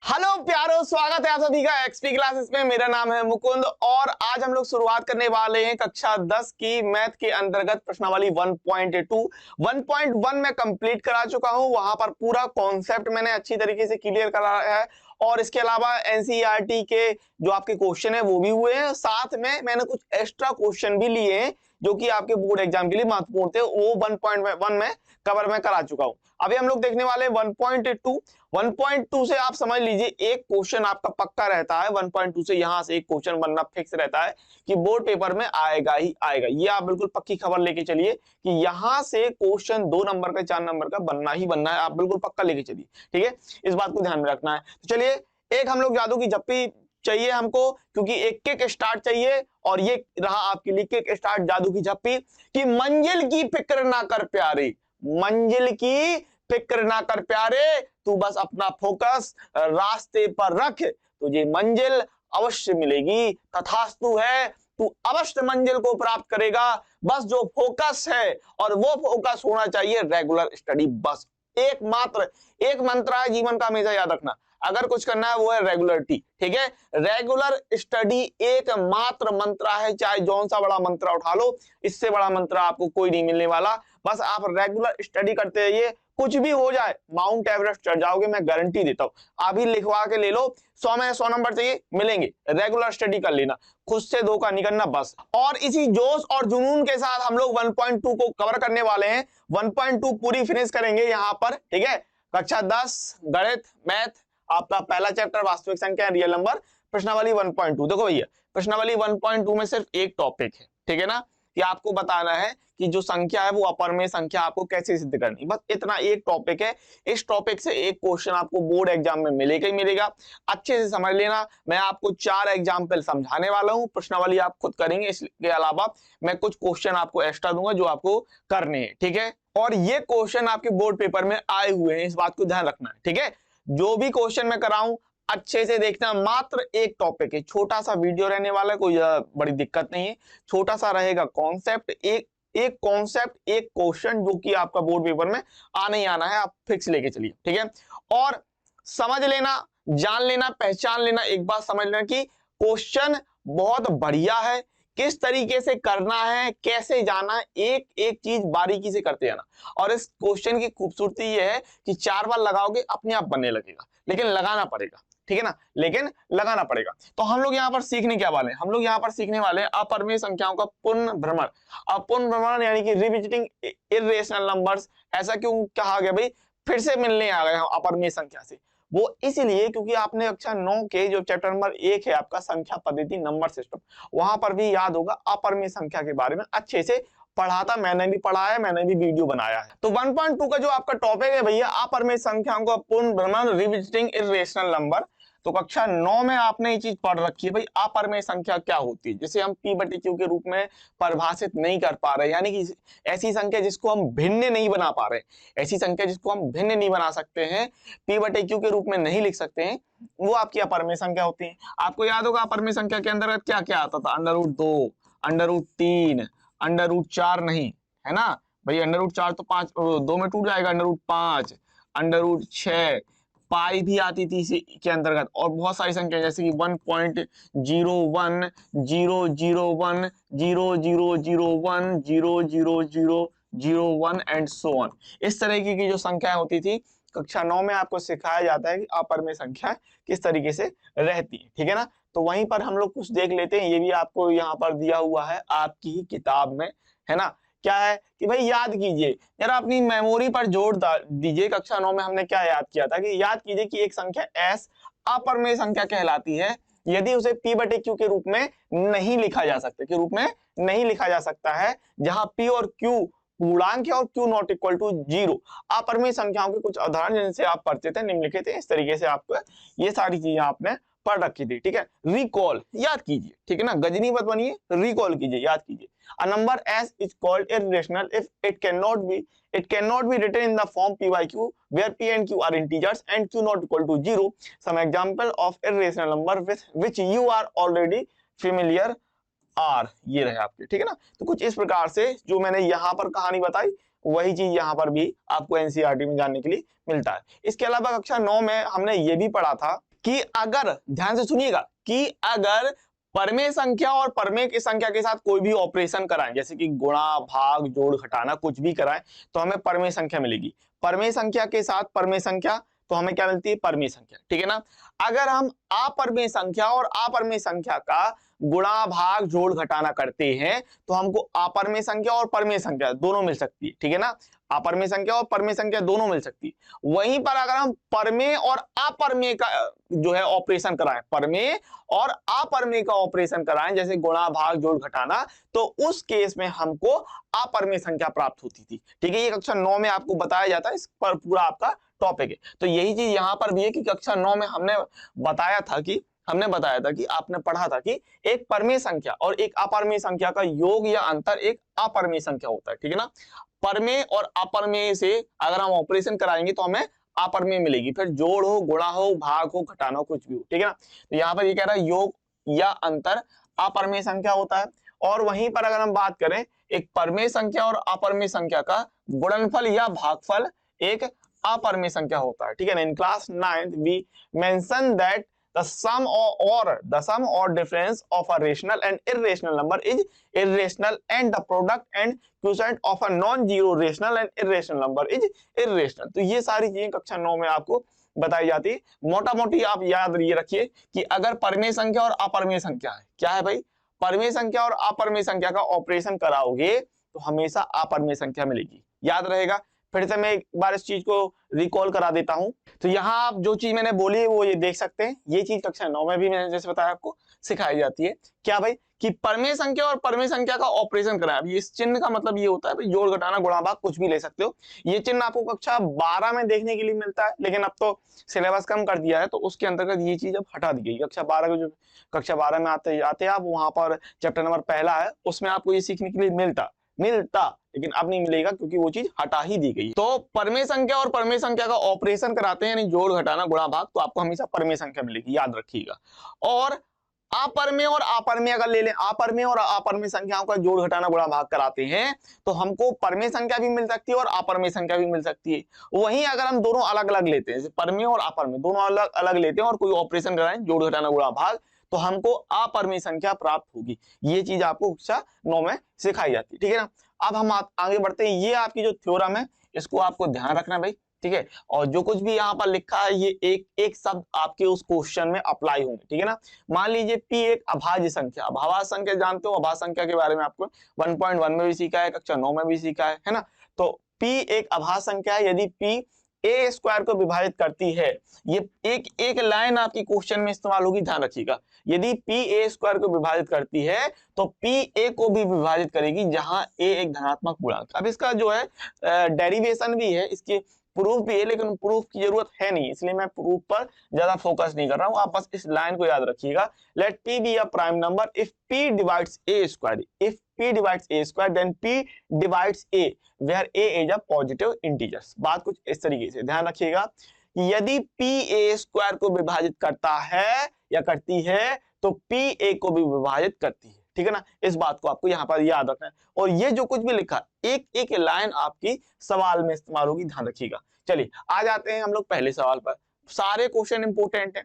Hello प्यारो, स्वागत है आप सभी का एक्सपी क्लासेस में। मेरा नाम है मुकुंद और आज हम लोग शुरुआत करने वाले हैं कक्षा 10 की मैथ के अंतर्गत प्रश्नावली 1.2। 1.1 में कंप्लीट करा चुका हूं, वहां पर पूरा कॉन्सेप्ट मैंने अच्छी तरीके से क्लियर करा है और इसके अलावा एनसीईआरटी के जो आपके क्वेश्चन है वो भी हुए हैं। साथ में मैंने कुछ एक्स्ट्रा क्वेश्चन भी लिए हैं जो कि आपके बोर्ड एग्जाम के लिए महत्वपूर्ण थे, वो 1.1 में कवर में करा चुका हूं। अभी हम लोग देखने वाले 1.2। 1.2 से आप समझ लीजिए एक क्वेश्चन आपका पक्का रहता है। 1.2 से यहां से एक क्वेश्चन बनना फिक्स रहता है कि बोर्ड पेपर में आएगा ही आएगा। ये आप बिल्कुल पक्की खबर लेके चलिए कि यहां से क्वेश्चन 2 नंबर का 4 नंबर का बनना ही बनना है। आप बिल्कुल पक्का लेके चलिए, ठीक है, इस बात को ध्यान में रखना है। तो चलिए एक हम लोग जादू की झप्पी चाहिए हमको, क्योंकि एक किक स्टार्ट चाहिए और ये रहा आपके लिए किक स्टार्ट जादू की झप्पी कि मंजिल की फिक्र ना कर प्यारे, मंजिल की फिक्र ना कर प्यारे, तू बस अपना फोकस रास्ते पर रख, तुझे मंजिल अवश्य मिलेगी, तथास्तु है, तू अवश्य मंजिल को प्राप्त करेगा। बस जो फोकस है और वो फोकस होना चाहिए रेगुलर स्टडी। बस एकमात्र एक मंत्र है जीवन का, हमेशा याद रखना। अगर कुछ करना है वो है रेगुलरिटी, ठीक है। रेगुलर स्टडी एकमात्र मंत्र है, चाहे जौन सा बड़ा मंत्र उठा लो, इससे बड़ा मंत्र आपको कोई नहीं मिलने वाला। बस आप रेगुलर स्टडी करते रहिए, कुछ भी हो जाए माउंट एवरेस्ट चढ़ जाओगे, मैं गारंटी देता हूं। अभी लिखवा के ले लो, 100 में 100 नंबर चाहिए, मिलेंगे। रेगुलर स्टडी कर लेना, खुद से धोखा नहीं करना बस। और इसी जोश और जुनून के साथ हम लोग 1.2 को कवर करने वाले हैं। 1.2 पूरी फिनिश करेंगे यहाँ पर, ठीक है। कक्षा 10 गणित मैथ, आपका पहला चैप्टर वास्तविक संख्या रियल नंबर, प्रश्नावली 1.2। देखो भैया, प्रश्नावली 1.2 में सिर्फ एक टॉपिक है, ठीक है ना, कि आपको बताना है कि जो संख्या है वो अपरमेय संख्या आपको कैसे सिद्ध करनी। बस इतना एक टॉपिक है। इस टॉपिक से एक क्वेश्चन आपको बोर्ड एग्जाम में मिलेगा ही मिलेगा। अच्छे से समझ लेना। मैं आपको 4 एग्जाम्पल समझाने वाला हूं, प्रश्नावली आप खुद करेंगे, इसके अलावा मैं कुछ क्वेश्चन आपको एक्स्ट्रा दूंगा जो आपको करने हैं, ठीक है। और ये क्वेश्चन आपके बोर्ड पेपर में आए हुए हैं, इस बात को ध्यान रखना है, ठीक है। जो भी क्वेश्चन मैं कराऊं अच्छे से देखना। मात्र एक टॉपिक है, छोटा सा वीडियो रहने वाला है, कोई बड़ी दिक्कत नहीं है, छोटा सा रहेगा कॉन्सेप्ट। एक कॉन्सेप्ट एक क्वेश्चन जो कि आपका बोर्ड पेपर में आना ही आना है, आप फिक्स लेके चलिए, ठीक है। और समझ लेना, जान लेना, पहचान लेना, एक बात समझ लेना कि क्वेश्चन बहुत बढ़िया है, किस तरीके से करना है, कैसे जाना है, एक एक चीज बारीकी से करते जाना। और इस क्वेश्चन की खूबसूरती ये है कि 4 बार लगाओगे अपने आप बनने लगेगा, लेकिन लगाना पड़ेगा, ठीक है ना, लेकिन लगाना पड़ेगा। तो हम लोग यहाँ पर सीखने क्या वाले हैं, हम लोग यहाँ पर सीखने वाले हैं अपरमेय संख्याओं का पुनर्भ्रमण। अब पुनर्भ्रमण यानी कि रिविजिटिंग इर्रेशनल नंबर्स। ऐसा क्यों कहा गया भाई, फिर से मिलने आ गए हम अपरमेय संख्या से? वो इसलिए क्योंकि आपने कक्षा 9 के जो चैप्टर नंबर 1 है आपका संख्या पद्धति नंबर सिस्टम, वहां पर भी याद होगा अपरमेय संख्या के बारे में अच्छे से पढ़ा था। मैंने भी पढ़ा है, मैंने भी वीडियो बनाया है। तो 1.2 का जो आपका टॉपिक है भैया, अपरमेय संख्याओं का पुनर्भ्रमण, रिविजिटिंग इर्रेशनल नंबर। तो कक्षा 9 में आपने ये चीज पढ़ रखी है भाई, अपरमेय संख्या क्या होती है, जिसे हम p/q के रूप में परिभाषित नहीं कर पा रहे, यानी कि ऐसी संख्या जिसको हम भिन्न नहीं बना पा रहे, ऐसी संख्या जिसको हम भिन्न नहीं बना सकते हैं, p/q के रूप में नहीं लिख सकते हैं, वो आपकी अपरमेय संख्या होती है। आपको याद होगा अपरमेय संख्या के अंतर्गत क्या क्या आता था, √2, √3, √4 नहीं, है ना भाई, √4 तो 5 2 में टूट जाएगा, √5, √6, पाई भी आती थी इसी के अंतर्गत, और बहुत सारी संख्या जैसे कि 1.01, 001, 000100001 00001 एंड सो ऑन। इस तरह की जो संख्याएं होती थी, कक्षा 9 में आपको सिखाया जाता है कि अपरमेय संख्या किस तरीके से रहती है, ठीक है ना। तो वहीं पर हम लोग कुछ देख लेते हैं, ये भी आपको यहाँ पर दिया हुआ है आपकी ही किताब में, है ना। क्या है कि भाई याद कीजिए, जरा अपनी मेमोरी पर जोर दीजिए। कक्षा 9 में हमने क्या याद किया था कि याद कीजिए कि एक संख्या s अपरमेय संख्या कहलाती है यदि उसे p/q के रूप में नहीं लिखा जा सकता, के रूप में नहीं लिखा जा सकता है, जहां p और q पूर्णांक है और q नॉट इक्वल टू 0। अपरमेय संख्याओं के कुछ उदाहरण जिनसे आप परिचित हैं, निम्नलिखित हैं। इस तरीके से आपको ये सारी चीजें आपने पढ़ रखी थी, ठीक है। रिकॉल याद कीजिए, ठीक है ना, गजनी मत बनिए, रिकॉल कीजिए, याद कीजिए। A number s is called irrational if it cannot be written in the form p/q where p and q are integers and q not equal to 0. Some example of irrational number with which you are already familiar are, ये रहे आपके, ठीक है ना। तो कुछ इस प्रकार से जो मैंने यहाँ पर कहानी बताई, वही चीज यहाँ पर भी आपको एनसीईआरटी में जानने के लिए मिलता है। इसके अलावा कक्षा 9 में हमने ये भी पढ़ा था कि अगर, ध्यान से सुनिएगा, कि अगर परमेय संख्या और परमेय की संख्या के साथ कोई भी ऑपरेशन कराएं, जैसे कि गुणा, भाग, जोड़, घटाना, कुछ भी कराएं, तो हमें परमेय संख्या मिलेगी। परमेय संख्या के साथ परमेय संख्या, तो हमें क्या मिलती है? परमेय संख्या, ठीक है ना। अगर हम अपरमेय संख्या और अपरमेय संख्या का गुणा, भाग, जोड़, घटाना करते हैं, तो हमको अपरमेय संख्या और परमेय संख्या दोनों मिल सकती है, ठीक है ना। अपरमेय संख्या और परमेय संख्या दोनों मिल सकती है। वहीं पर अगर हम परमेय और अपरमेय का जो है ऑपरेशन कराएं, परमेय और अपरमेय का ऑपरेशन कराएं, जैसे गुणा, भाग, जोड़, घटाना, तो उस केस में हमको अपरमेय संख्या प्राप्त होती थी, ठीक है। ये कक्षा 9 में आपको बताया जाता है, इस पर पूरा आपका टॉपिक है। तो यही चीज यहाँ पर भी है कि कक्षा 9 में हमने बताया था कि आपने पढ़ा था कि एक परमेय संख्या और एक अपरमेय संख्या का योग या अंतर एक अपरमेय संख्या होता है, ठीक है ना। परमेय और अपरमेय से अगर हम ऑपरेशन कराएंगे तो हमें अपरमेय मिलेगी, फिर जोड़ हो, गुणा हो, भाग हो, घटाना हो, कुछ भी हो, ठीक है ना। तो यहाँ पर ये कह रहा है योग या अंतर अपरमेय संख्या होता है। और वहीं पर अगर हम बात करें एक परमेय संख्या और अपरमेय संख्या का गुणनफल या भागफल एक अपरमेय संख्या होता है, ठीक है ना। In class 9th we mention that the sum or difference of a rational and irrational number is irrational and the product and quotient of a non-zero rational and irrational number is irrational। तो ये सारी चीजें कक्षा 9 में आपको बताई जाती है। मोटा मोटी आप याद ये रखिए कि अगर परमेय संख्या और अपरमेय संख्या है, क्या है भाई? परमेय संख्या और अपरमेय संख्या का ऑपरेशन कराओगे तो हमेशा अपरमेय संख्या मिलेगी, याद रहेगा। फिर से मैं एक बार इस चीज को रिकॉल करा देता हूं। तो यहाँ आप जो चीज मैंने बोली है वो ये देख सकते हैं, ये चीज कक्षा 9 में भी मैंने जैसे बताया आपको सिखाई जाती है। क्या भाई? कि परमेय संख्या और परमेय संख्या का ऑपरेशन कराएं। अब इस चिन्ह का मतलब ये होता है भाई, जोड़, घटाना, गुणा, भाग कुछ भी ले सकते हो। ये चिन्ह आपको कक्षा 12 में देखने के लिए मिलता है, लेकिन अब तो सिलेबस कम कर दिया है, तो उसके अंतर्गत ये चीज अब हटा दी गई। कक्षा 12 में आते आप वहां पर चैप्टर नंबर पहला है, उसमें आपको ये सीखने के लिए मिलता, लेकिन अब नहीं मिलेगा क्योंकि वो चीज हटा ही दी गई। तो परमेय संख्या और परमेय संख्या का ऑपरेशन कराते हैं, यानी जोड़, घटाना, गुणा, भाग, तो आपको हमेशा परमेय संख्या मिलेगी, याद रखिएगा। और अपरमेय और अपरमेय अगर ले लें, अपरमेय और अपरमेय संख्याओं का जोड़, घटाना, गुणा, भाग कराते हैं, तो हमको परमेय संख्या भी मिल सकती है और अपरमेय संख्या भी मिल सकती है। वहीं अगर हम दोनों अलग अलग लेते हैं, परमेय और अपरमेय दोनों अलग अलग लेते हैं और कोई ऑपरेशन कराएं, जोड़, घटाना, गुणा, भाग, तो हमको अपरमेय संख्या प्राप्त होगी। ये चीज आपको कक्षा 9 में सिखाई जाती है, ठीक है ना। अब हम आगे बढ़ते हैं। ये आपकी जो थ्योरम है इसको आपको ध्यान रखना भाई, ठीक है। और जो कुछ भी यहाँ पर लिखा है ये एक एक शब्द आपके उस क्वेश्चन में अप्लाई होंगे, ठीक है ना। मान लीजिए P एक अभाज्य संख्या, अभाज्य संख्या जानते हो, अभाज्य संख्या के बारे में आपको 1.1 में भी सीखा है, कक्षा 9 में भी सीखा है ना। तो P एक अभाज्य संख्या है, यदि P ए स्क्वायर को विभाजित करती है, ये एक लाइन आपकी क्वेश्चन में इस्तेमाल होगी, ध्यान रखिएगा। यदि P ए स्क्वायर को विभाजित करती है तो P ए को भी विभाजित करेगी, जहां ए एक धनात्मक पूर्णांक। अब इसका जो है डेरिवेशन भी है, इसके प्रूफ भी है, लेकिन प्रूफ की जरूरत है नहीं, इसलिए मैं प्रूफ पर ज्यादा फोकस नहीं कर रहा हूं। आप बस इस लाइन को याद रखिएगा, let P be a prime number if P divides a square, if P divides a square then P divides a where a is a positive integers। बात कुछ इस तरीके से ध्यान रखिएगा कि यदि P a स्क्वायर को विभाजित करता है या करती है तो P a को भी विभाजित करती है, ठीक है ना। इस बात को आपको यहाँ पर याद रखना है। और ये जो कुछ भी लिखा एक एक लाइन आपकी सवाल में इस्तेमाल होगी, ध्यान रखिएगा। चलिए आ जाते हैं हम लोग पहले सवाल पर। सारे क्वेश्चन इंपोर्टेंट है,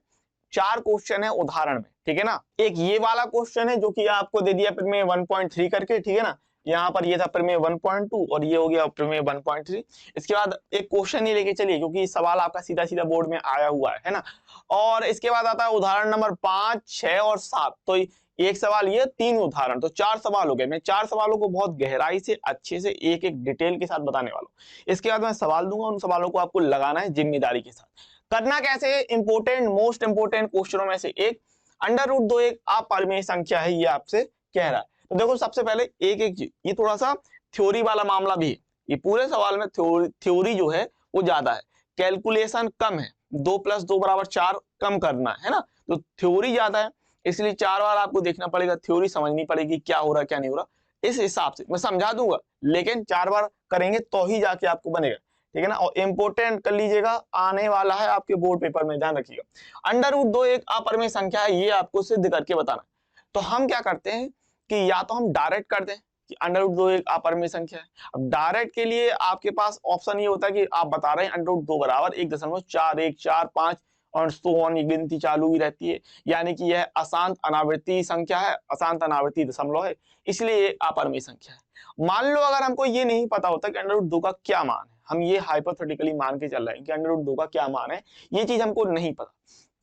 4 क्वेश्चन है उदाहरण में, ठीक है ना। एक ये वाला क्वेश्चन है जो कि आपको दे दिया प्रमेय 1.3 करके, ठीक है ना। यहाँ पर ये था प्रमेय 1.2 और ये हो गया प्रमेय 1.3। इसके बाद एक क्वेश्चन ही लेके चलिए क्योंकि सवाल आपका सीधा सीधा बोर्ड में आया हुआ है ना। और इसके बाद आता है उदाहरण नंबर 5, 6 और 7। तो एक सवाल ये, 3 उदाहरण, तो 4 सवाल हो गए। मैं 4 सवालों को बहुत गहराई से अच्छे से एक एक डिटेल के साथ बताने वाला हूँ। इसके बाद मैं सवाल दूंगा, उन सवालों को आपको लगाना है जिम्मेदारी के साथ। करना कैसे? इंपोर्टेंट, मोस्ट इंपोर्टेंट क्वेश्चनों में से एक, √2 एक अपरिमेय संख्या है, ये आपसे कह रहा है। तो देखो सबसे पहले एक एक चीज, ये थोड़ा सा थ्योरी वाला मामला भी है, ये पूरे सवाल में थ्योरी जो है वो ज्यादा है, कैलकुलेशन कम है, 2 + 2 = 4 कम करना है ना। तो थ्योरी ज्यादा है, इसलिए 4 बार आपको देखना पड़ेगा, थ्योरी समझनी पड़ेगी क्या हो रहा है क्या नहीं हो रहा। इस हिसाब से मैं समझा दूंगा, लेकिन 4 बार करेंगे तो ही जाके आपको बनेगा, ठीक है ना। और इंपोर्टेंट कर लीजिएगा, आने वाला है आपके बोर्ड पेपर में, ध्यान रखिएगा। √2 एक अपरिमेय संख्या है, ये आपको सिद्ध करके बताना है। तो हम क्या करते हैं कि या तो हम डायरेक्ट कर दें कि √2 एक अपरिमेय संख्या है। अब डायरेक्ट के लिए आपके पास ऑप्शन ये होता है कि आप बता रहे हैं √2 = 1.4145 और सो ऑन, ये गिनती चालू ही रहती है, यानी कि यह अशांत अनावृत्ति संख्या है, अशांत अनावृत्ति दशमलव है, इसलिए ये अपरिमेय संख्या है। मान लो अगर हमको ये नहीं पता होता कि अंडर रूट 2 का क्या मान है, हम ये हाइपोथेटिकली मान के चल रहे हैं कि अंडर रूट 2 का क्या मान है, ये चीज हमको नहीं पता,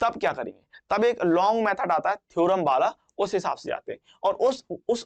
तब क्या करेंगे? तब एक लॉन्ग मेथड आता है थ्योरम वाला, उस हिसाब से जाते हैं। और उस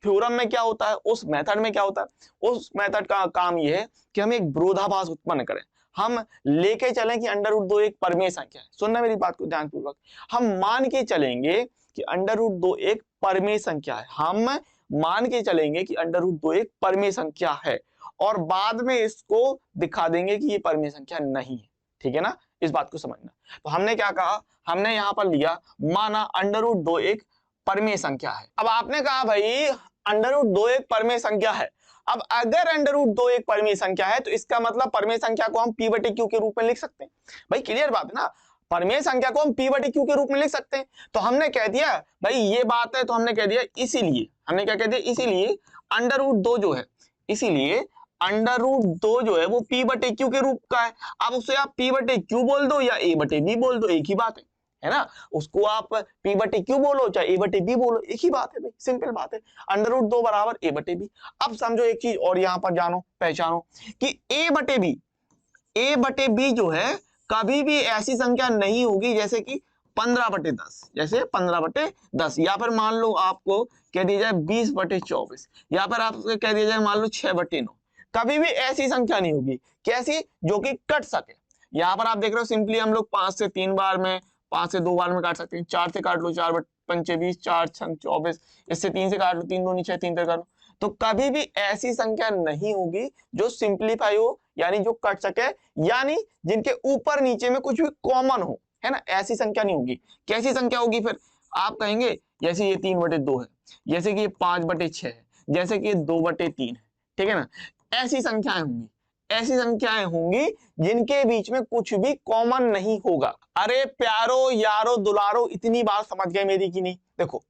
थ्योरम में क्या होता है, उस मेथड में क्या होता है, उस मेथड का काम यह है कि हम एक विरोधाभास उत्पन्न करें। हम लेके चलें कि अंडर रूट 2 एक परिमेय संख्या है। सुनना मेरी बात को ध्यानपूर्वक, हम मान के चलेंगे कि अंडर रूट 2 एक परिमेय संख्या है, हम मान के चलेंगे कि अंडर रूट 2 एक परिमेय संख्या है, और बाद में इसको दिखा देंगे कि ये परिमेय संख्या नहीं है। ठीक है ना, इस बात को समझना। तो हमने क्या कहा, हमने यहां पर लिया, माना अंडर रूट 2 एक परिमेय संख्या है। अब आपने कहा भाई अंडर रूट 2 एक परिमेय संख्या है। अब अगर अंडर रूट 2 एक परिमेय संख्या है तो इसका मतलब परिमेय संख्या को हम p बटे q के रूप में लिख सकते हैं। भाई क्लियर बात है ना, परिमेय संख्या को हम p बटे q के रूप में लिख सकते हैं। तो हमने कह दिया भाई ये बात है, तो हमने कह दिया इसीलिए, हमने क्या कह दिया, इसीलिए अंडर रूट 2 जो है, इसीलिए अंडर रूट 2 जो है वो p बटे q के रूप का है। अब उसे आप p बटे q बोल दो या a बटे b बोल दो, एक ही बात है ना। उसको आप p बटे q बोलो चाहे a बटे b बोलो, एक ही बात है भाई, सिंपल बात है। अंडर रूट 2 बराबर a बटे b। अब समझो एक चीज और यहां पर जानो, पहचानो कि a बटे b जो है कभी भी ऐसी संख्या नहीं होगी जैसे कि 15 बटे 10, जैसे 15 बटे 10, या फिर मान लो आपको कह दिया जाए 20 बटे 24, या फिर आपको कह दिया जाए मान लो 6 बटे 9, कभी भी ऐसी संख्या नहीं होगी। कैसी? जो कि कट सके। यहाँ पर आप देख रहे हो सिंपली हम लोग 5 से 3 बार में, 5 से 2 बार में काट सकते हैं। 4 से काट लो, 4 पंचे 20, 4 छंग 24, इससे 3 से काट लो, 3 दूनी 6, 3 तक काट लो। तो कभी भी ऐसी संख्या नहीं होगी जो सिंप्लीफाई हो, यानी जो कट सके, यानी जिनके ऊपर नीचे में कुछ भी कॉमन हो, है ना, ऐसी संख्या नहीं होगी। कैसी संख्या होगी फिर? आप कहेंगे जैसे ये 3 बटे 2 है, जैसे कि ये 5 बटे 6 है, जैसे कि ये 2 बटे 3 है, ठीक है ना। ऐसी संख्याएं होंगी, ऐसी संख्याएं होंगी जिनके बीच में कुछ भी कॉमन नहीं होगा। अरे प्यारो यारो दुलारो, इतनी बात समझ गए मेरी कि नहीं? देखो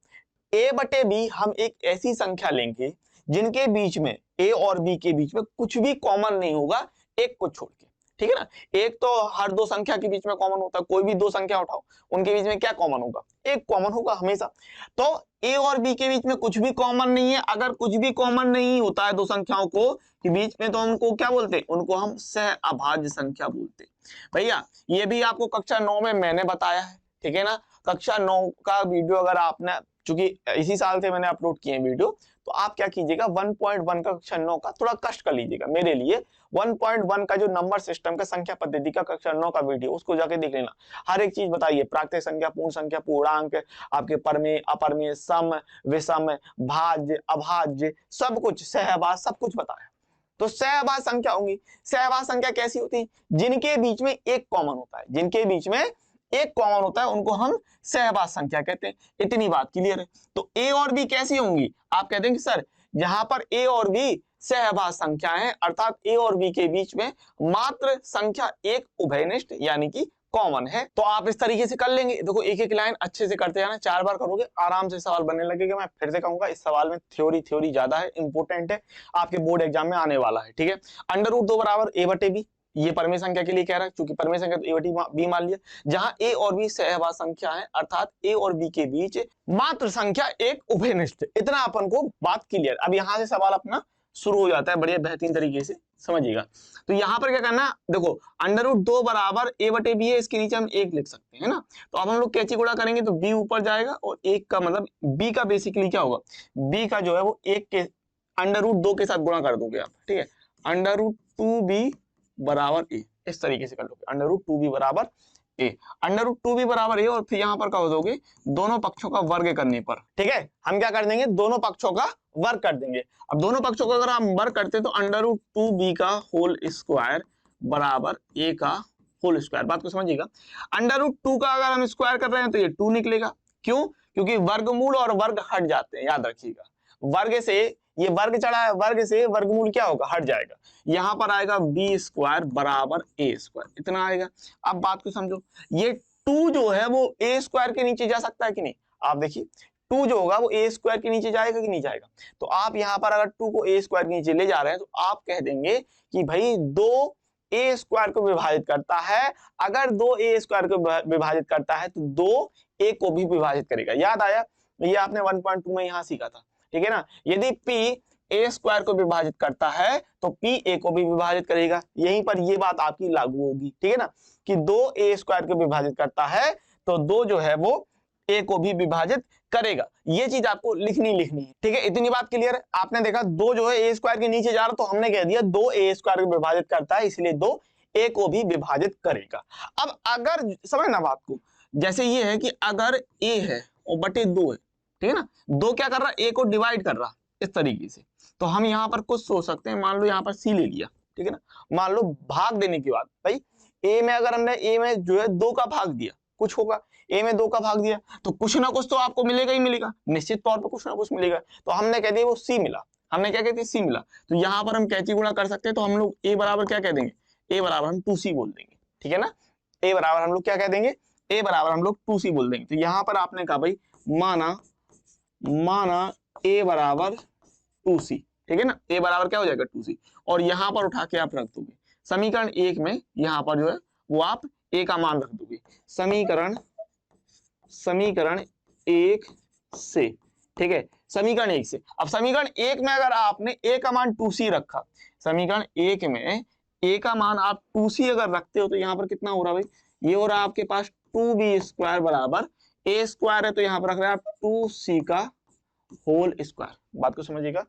a बटे b हम एक ऐसी संख्या लेंगे जिनके बीच में, a और b के बीच में कुछ भी कॉमन नहीं होगा, एक को छोड़ के, ठीक है ना। एक तो हर दो संख्या के बीच में कॉमन होता है, कोई भी दो संख्या उठाओ, उनके बीच में क्या कॉमन होगा? एक कॉमन होगा हमेशा। तो a और b के बीच में कुछ भी कॉमन नहीं है। अगर कुछ भी कॉमन नहीं होता है दो संख्याओं को के बीच में, तो उनको क्या बोलते हैं? उनको हम सह अभाज्य संख्या बोलते हैं। भैया ये भी आपको कक्षा 9 में मैंने बताया है, ठीक है ना। कक्षा 9 का वीडियो अगर आपने, चूंकि इसी साल से मैंने अपलोड किए हैं वीडियो, तो आप क्या कीजिएगा 1.1 का कक्षा 9 का थोड़ा कष्ट कर लीजिएगा मेरे लिए। 1.1 का जो नंबर सिस्टम का संख्या पद्धति का कक्षा 9 का वीडियो, उसको जाके देख लेना। हर एक चीज बताइए, प्राकृतिक संख्या, पूर्ण संख्या, पूर्णांक, आपके परमेय अपरमेय, सम विषम, भाज्य अभाज्य, सब कुछ, सहभाज्य, सब कुछ बताया। तो सहभाज्य संख्या होंगी। सहभाज्य संख्या कैसी होती है? जिनके बीच में एक कॉमन होता है, जिनके बीच में एक कॉमन होता है उनको हम सहभाज्य संख्या कहते हैं। इतनी बात क्लियर है। तो a और b कैसी होंगी? आप कहते हैं कि सर जहां पर a और b सहभाज्य संख्या है, अर्थात a और b के बीच में मात्र संख्या एक उभयनिष्ठ यानी कि कॉमन है, तो आप इस तरीके से कर लेंगे। देखो एक एक लाइन अच्छे से करते जाना, 4 बार करोगे आराम से सवाल बनने लगेगा। मैं फिर से कहूंगा इस सवाल में थ्योरी ज्यादा है, इंपोर्टेंट है, आपके बोर्ड एग्जाम में आने वाला है, ठीक है। अंडर रूट 2 बराबर a बटे b, ये परिमेय संख्या के लिए कह रहा है, क्योंकि परिमेय संख्या तो a बटे b मान लिया। जहां a और b सहभाज्य संख्या है, अर्थात a और b के बीच मात्र संख्या एक उभयनिष्ठ। इतना अपन को बात क्लियर। अब यहां से सवाल अपना शुरू हो जाता है बढ़िया बेहतरीन तरीके से, समझिएगा। तो यहां पर क्या करना, देखो अंडर रूट 2 बराबर a बटे b है, इसके नीचे हम 1 लिख सकते हैं ना। तो अब हम लोग कैची गुणा करेंगे तो b ऊपर जाएगा, और 1 का मतलब b का बेसिकली क्या होगा, b का जो है वो 1 के अंडर रूट 2 के साथ गुणा कर दोगे आप, ठीक है। अंडर रूट 2b बराबर a, इस तरीके से कर लोगे, अंडर रूट 2b बराबर a, अंडर रूट 2b बराबर a, और फिर यहाँ पर क्या हो दोगे, दोनों पक्षों का वर्ग करने पर, ठीक है। हम क्या कर देंगे, दोनों पक्षों का वर्ग कर देंगे। अब दोनों पक्षों का अगर हम वर्ग करते हैं तो अंडर रूट 2b का होल स्क्वायर बराबर a का होल स्क्वायर। बात को समझिएगा। अंडर रूट 2 का अगर हम स्क्वायर कर रहे हैं तो ये 2 निकलेगा। क्यों? क्योंकि वर्गमूल और वर्ग हट जाते हैं, याद रखिएगा। वर्ग से ये वर्ग चढ़ा है, वर्ग से वर्गमूल क्या होगा, हट जाएगा। यहां पर आएगा b स्क्वायर बराबर a स्क्वायर, इतना आएगा। अब बात को समझो, ये 2 जो है वो a स्क्वायर के नीचे जा सकता है कि नहीं? आप देखिए 2 जो होगा वो a स्क्वायर के नीचे जाएगा कि नहीं जाएगा? तो आप यहां पर अगर 2 को a स्क्वायर के नीचे ले जा रहे हैं तो आप कह देंगे कि भाई 2 ए स्क्वायर को विभाजित करता है, अगर 2 ए स्क्वायर को विभाजित करता है तो 2 ए को भी विभाजित करेगा। याद आया, ये आपने 1.2 में यहां सीखा था, ठीक है ना। यदि p ए स्क्वायर को विभाजित करता है तो p ए को भी विभाजित करेगा। यहीं पर ये बात आपकी लागू होगी, ठीक है ना, कि 2 ए स्क्वायर को विभाजित करता है तो 2 जो है वो ए को भी विभाजित करेगा। ये चीज आपको लिखनी है, ठीक है। इतनी बात क्लियर है। आपने देखा 2 जो है ए स्क्वायर के नीचे जा रहा, तो हमने कह दिया 2 ए स्क्वायर को विभाजित करता है, इसलिए 2 ए को भी विभाजित करेगा। अब अगर समझना बात को, जैसे ये है कि अगर ए है और बटे 2 है, ठीक है ना, 2 क्या कर रहा है, ए को डिवाइड कर रहा इस तरीके से, तो हम यहाँ पर कुछ सोच सकते हैं। मान लो यहाँ पर सी ले लिया, ठीक है ना, मान लो भाग देने की बात, भाई ए में अगर हमने ए में जो है 2 का भाग दिया, कुछ होगा, ए में 2 का भाग दिया तो कुछ ना कुछ तो आपको मिलेगा ही मिलेगा, निश्चित तौर पर कुछ ना कुछ मिलेगा। तो हमने कह दिया वो सी मिला, हमने क्या कहते हैं, सी मिला। तो यहाँ पर हम कैची गुणा कर सकते हैं, तो हम लोग ए बराबर क्या कह देंगे, ए बराबर हम 2c बोल देंगे, ठीक है ना। ए बराबर हम लोग क्या कह देंगे, ए बराबर हम लोग 2c बोल देंगे। तो यहाँ पर आपने कहा भाई माना ए बराबर 2c, ठीक है ना, ए बराबर क्या हो जाएगा 2c, और यहाँ पर उठा के आप रख दोगे समीकरण 1 में, यहाँ पर जो है वो आप ए का मान रख दोगे समीकरण 1 से, ठीक है, समीकरण 1 से। अब समीकरण 1 में अगर आपने ए का मान 2c रखा, समीकरण 1 में ए का मान आप 2c अगर रखते हो तो यहाँ पर कितना हो रहा है भाई, ये हो रहा है आपके पास 2b स्क्वायर बराबर ए स्क्वायर है, तो यहाँ पर रख रहे हैं आप 2c का होल स्क्वायर। बात को समझिएगा,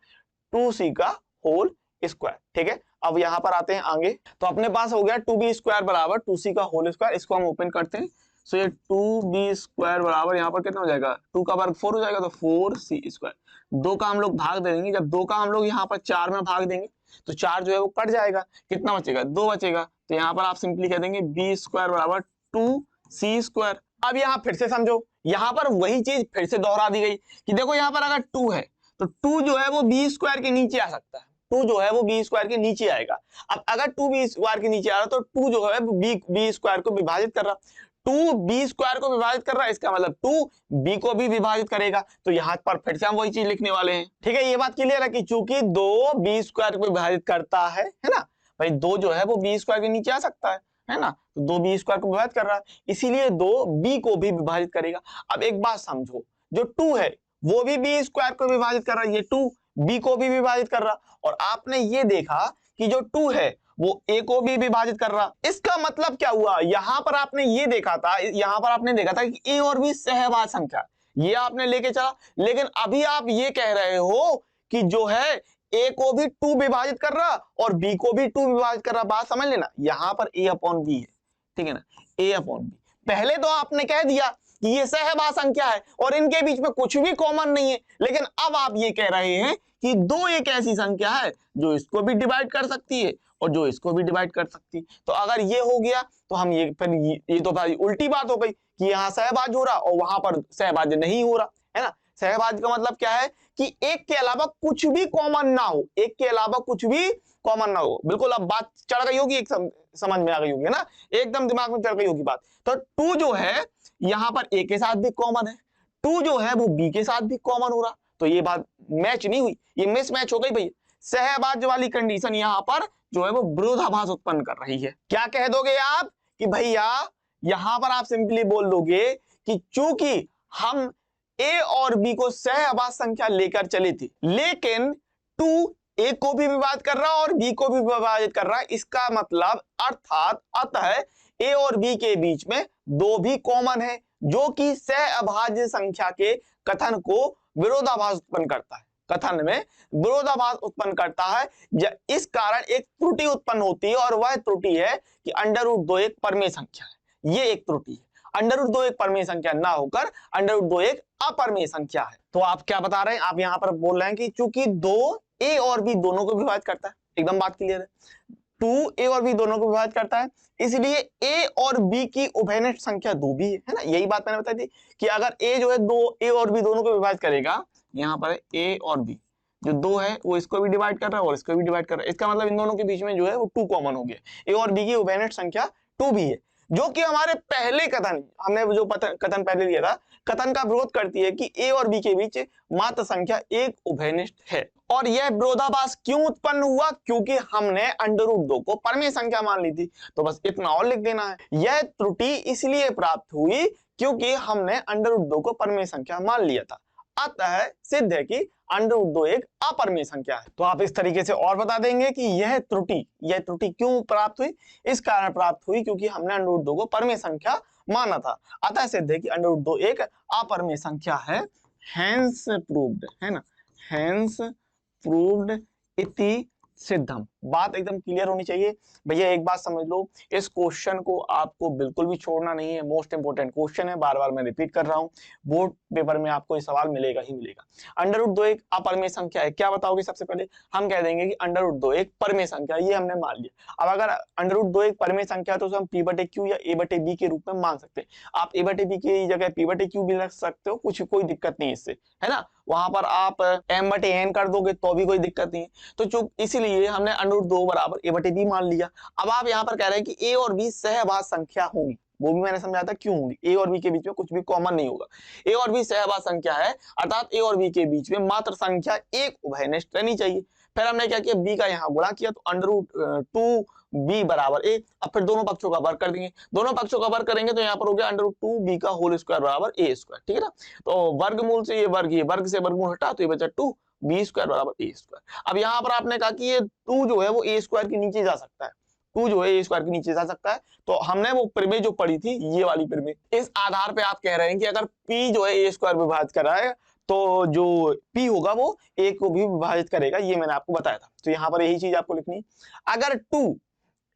2c का होल स्क्वायर, ठीक है। अब यहाँ पर आते हैं आगे, तो अपने पास हो गया 2b स्क्वायर बराबर 2c का होल स्क्वायर। इसको हम ओपन करते हैं, सो ये 2b स्क्वायर बराबर यहाँ पर कितना हो जाएगा, 2 का वर्ग 4 हो जाएगा, तो 4c स्क्वायर। 2 का हम लोग भाग दे देंगे, जब 2 का हम लोग यहाँ पर 4 में भाग देंगे तो 4 जो है वो कट जाएगा, कितना बचेगा, 2 बचेगा। तो यहाँ पर आप सिंपली कह देंगे b स्क्वायर बराबर 2c स्क्वायर। अब यहाँ फिर से समझो, यहाँ पर वही चीज फिर से दोहरा दी गई कि देखो यहाँ पर अगर 2 है तो 2 जो है वो b स्क्वायर के नीचे आ सकता है, 2 जो है वो b स्क्वायर के नीचे आएगा। अब अगर 2b स्क्वायर के नीचे आ रहा तो 2 जो है b स्क्वायर को विभाजित कर रहा, 2 b स्क्वायर को विभाजित कर रहा है, इसका मतलब 2 b को भी विभाजित करेगा। तो यहाँ पर फिर से हम वही चीज लिखने वाले हैं, ठीक है। ये बात क्लियर है कि चूंकि 2 b स्क्वायर को विभाजित करता है ना भाई, 2 जो है वो b स्क्वायर के नीचे आ सकता है ना, तो 2 b स्क्वायर को विभाजित कर रहा है, इसीलिए 2 b को भी विभाजित करेगा। अब एक बात समझो, जो 2 है वो भी b स्क्वायर को विभाजित कर रहा है, ये 2 b को भी विभाजित कर रहा, और आपने ये देखा कि जो 2 है वो a को भी विभाजित कर रहा। इसका मतलब क्या हुआ, यहां पर आपने ये देखा था, यहां पर आपने देखा था कि a और b सहभाज्य संख्या, ये आपने लेके चला, लेकिन अभी आप ये कह रहे हो कि जो है a को भी 2 विभाजित कर रहा और b को भी 2 विभाजित कर रहा। बात समझ लेना, यहां पर a अपॉन b है, ठीक है ना, a अपॉन b। पहले तो आपने कह दिया कि ये सहभाज्य संख्या है और इनके बीच में कुछ भी कॉमन नहीं है, लेकिन अब आप ये कह रहे हैं कि 2 एक ऐसी संख्या है जो इसको भी डिवाइड कर सकती है और जो इसको भी डिवाइड कर सकती है। तो अगर ये हो गया तो हम ये फिर ये तो भाई उल्टी बात हो गई कि यहाँ सहभाज्य हो रहा और वहां पर सहभाज्य नहीं हो रहा, है ना। सहभाज्य का मतलब क्या है कि एक के अलावा कुछ भी कॉमन ना हो, एक के अलावा कुछ भी कॉमन ना हो। बिल्कुल, अब बात चढ़ गई होगी, एक समझ में आ गई होगी ना, एकदम दिमाग में चढ़ गई होगी बात। तो 2 जो है यहाँ पर a के साथ भी कॉमन है, 2 जो है वो b के साथ भी कॉमन हो रहा, तो ये बात मैच नहीं हुई, ये मिसमैच हो गई भैया। सहभाज्य वाली कंडीशन यहाँ पर जो है वो विरोधाभास उत्पन्न कर रही है। क्या कह दोगे आप कि भैया, यहां पर आप सिंपली बोल दोगे कि चूंकि हम a और b को सहभाज्य संख्या लेकर चले थे, लेकिन 2 a को भी विभाजित कर रहा और b को भी विभाजित कर रहा, इसका मतलब अर्थात अतः a और b के बीच में 2 भी कॉमन है, जो कि सहअभाज्य संख्या के कथन को विरोधाभास उत्पन्न करता है, कथन में विरोधाभास उत्पन्न करता है। इस कारण एक त्रुटि उत्पन्न होती है, और वह त्रुटि है कि √2 एक परमेय संख्या है। ये एक त्रुटि है, √2 एक परमेय संख्या ना होकर √2 एक अपरमेय संख्या है। तो आप क्या बता रहे हैं, आप यहां पर बोल रहे हैं कि चूंकि 2 a और b दोनों को विभाजित करता है, एकदम बात क्लियर है, 2 a और b दोनों को विभाजित करता है, इसलिए a और b की उभयनिष्ठ संख्या 2 भी है ना। यही बात मैंने बताई थी कि अगर a जो है 2 a और b दोनों को विभाजित करेगा, यहाँ पर a और b जो 2 है वो इसको भी डिवाइड कर रहा है और इसको भी डिवाइड कर रहा है, इसका मतलब इन दोनों के बीच में जो है वो 2 कॉमन हो गया। a और b की उभयनिष्ठ संख्या 2 भी है, जो कि हमारे पहले कथन, हमने जो कथन पहले लिया था, कथन का विरोध करती है कि ए और बी के बीच मात्र संख्या एक उभयनिष्ठ है। और यह विरोधाभास क्यों उत्पन्न हुआ? क्योंकि हमने √2 को परमेय संख्या मान ली थी। तो बस इतना और लिख देना है। यह त्रुटि इसलिए प्राप्त हुई क्योंकि हमने √2 को परमेय संख्या मान लिया था। अतः सिद्ध है कि √2 एक अपरमेय संख्या है। तो आप इस तरीके से और बता देंगे कि यह त्रुटि क्यों प्राप्त हुई? इस कारण प्राप्त हुई क्योंकि हमने √2 को परमेय संख्या माना था। अतः सिद्ध है कि √2 एक अपरमेय संख्या है। हेंस प्रूव्ड, है ना, हेंस प्रूव्ड इति सिद्धम। बात एकदम क्लियर होनी चाहिए भैया। एक बात समझ लो, इस क्वेश्चन को आपको बिल्कुल भी छोड़ना नहीं है। मोस्ट इंपोर्टेंट क्वेश्चन है, बार बार मैं रिपीट कर रहा हूं, बोर्ड पेपर में आपको ये सवाल मिलेगा ही मिलेगा। √2 एक अपरमेय संख्या है, क्या बताओगे? सबसे पहले हम कह देंगे कि √2 एक परमेय संख्या, ये हमने मान लिया। अब अगर √2 एक परमेय संख्या है तो हम p/q या a/b के रूप में मान सकते हैं। आप a/b की जगह p/q भी रख सकते हो, कुछ कोई दिक्कत नहीं इससे, है ना। वहां पर आप m/n कर दोगे तो भी कोई दिक्कत नहीं है। तो जो इसीलिए हमने √2 बराबर a/b मान लिया। अब आप यहाँ पर कह रहे हैं कि a और b सहभाज्य संख्या होंगी, वो भी मैंने समझाया था क्यों होंगी। a और b के बीच में कुछ भी कॉमन नहीं होगा। a और b सहभाज्य संख्या है, अर्थात a और b के बीच में मात्र संख्या एक उभयनिष्ठ रहनी चाहिए। फिर हमने क्या किया, b का यहाँ गुणा किया तो √2b बराबर a। अब फिर दोनों पक्षों का वर्ग कर देंगे। दोनों पक्षों का वर्ग करेंगे तो यहाँ पर हो गया √2b का होल स्क्वायर बराबर a², ठीक है ना। तो वर्गमूल से ये वर्ग से वर्गमूल हटा तो ये बचा 2b² बराबर a²। अब यहाँ पर आपने कहा कि ये 2 जो है वो a² के नीचे जा सकता है, 2 जो है a² के नीचे जा सकता है। तो हमने वो प्रमेय जो पढ़ी थी, ये वाली प्रमेय, इस आधार पे आप कह रहे हैं कि अगर p जो है a² विभाजित कर रहा है तो जो p होगा वो a को भी विभाजित करेगा, ये मैंने आपको बताया था। तो यहाँ पर यही चीज आपको लिखनी है। अगर 2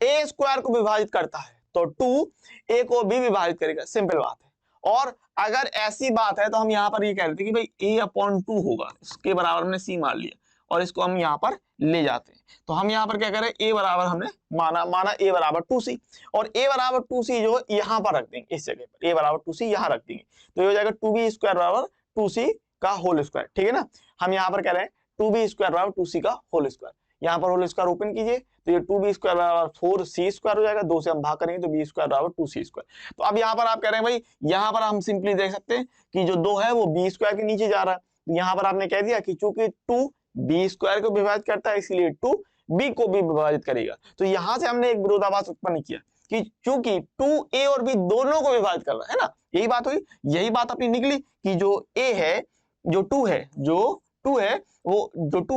a² को विभाजित करता है तो 2 a को भी विभाजित करेगा, सिंपल बात है। और अगर ऐसी बात है तो हम यहाँ पर ये कह रहे थे कि भाई a/2 होगा, इसके बराबर हमने c मान लिया और इसको हम यहाँ पर ले जाते हैं। तो हम यहाँ पर क्या करें, a बराबर हमने माना a बराबर 2c, और a बराबर 2c जो यहाँ पर रख देंगे, इस जगह पर a बराबर 2c यहाँ रख देंगे। तो ये हो जाएगा 2b² बराबर 2c का होल स्क्वायर, ठीक है ना। हम यहाँ पर कह रहे हैं 2b² बराबर 2c का होल स्क्वायर। यहाँ पर होल स्क्वायर ओपन कीजिए तो ये 2b² बराबर 4c² हो जाएगा, 2 से हम भाग करेंगे तो b² बराबर 2c²। तो अब यहाँ पर आप कह रहे हैं भाई, यहाँ पर हम सिंपली देख सकते हैं कि जो 2 है वो b² के नीचे जा रहा है। तो यहाँ पर आपने कह दिया कि चूंकि 2 b² को विभाजित करता है इसलिए 2 b को भी विभाजित करेगा। तो यहाँ से हमने एक विरोधाभास उत्पन्न किया कि चूंकि 2a और b दोनों को विभाजित कर रहा है ना, यही बात हुई, यही बात अपनी निकली कि जो a है, जो 2 है, जो 2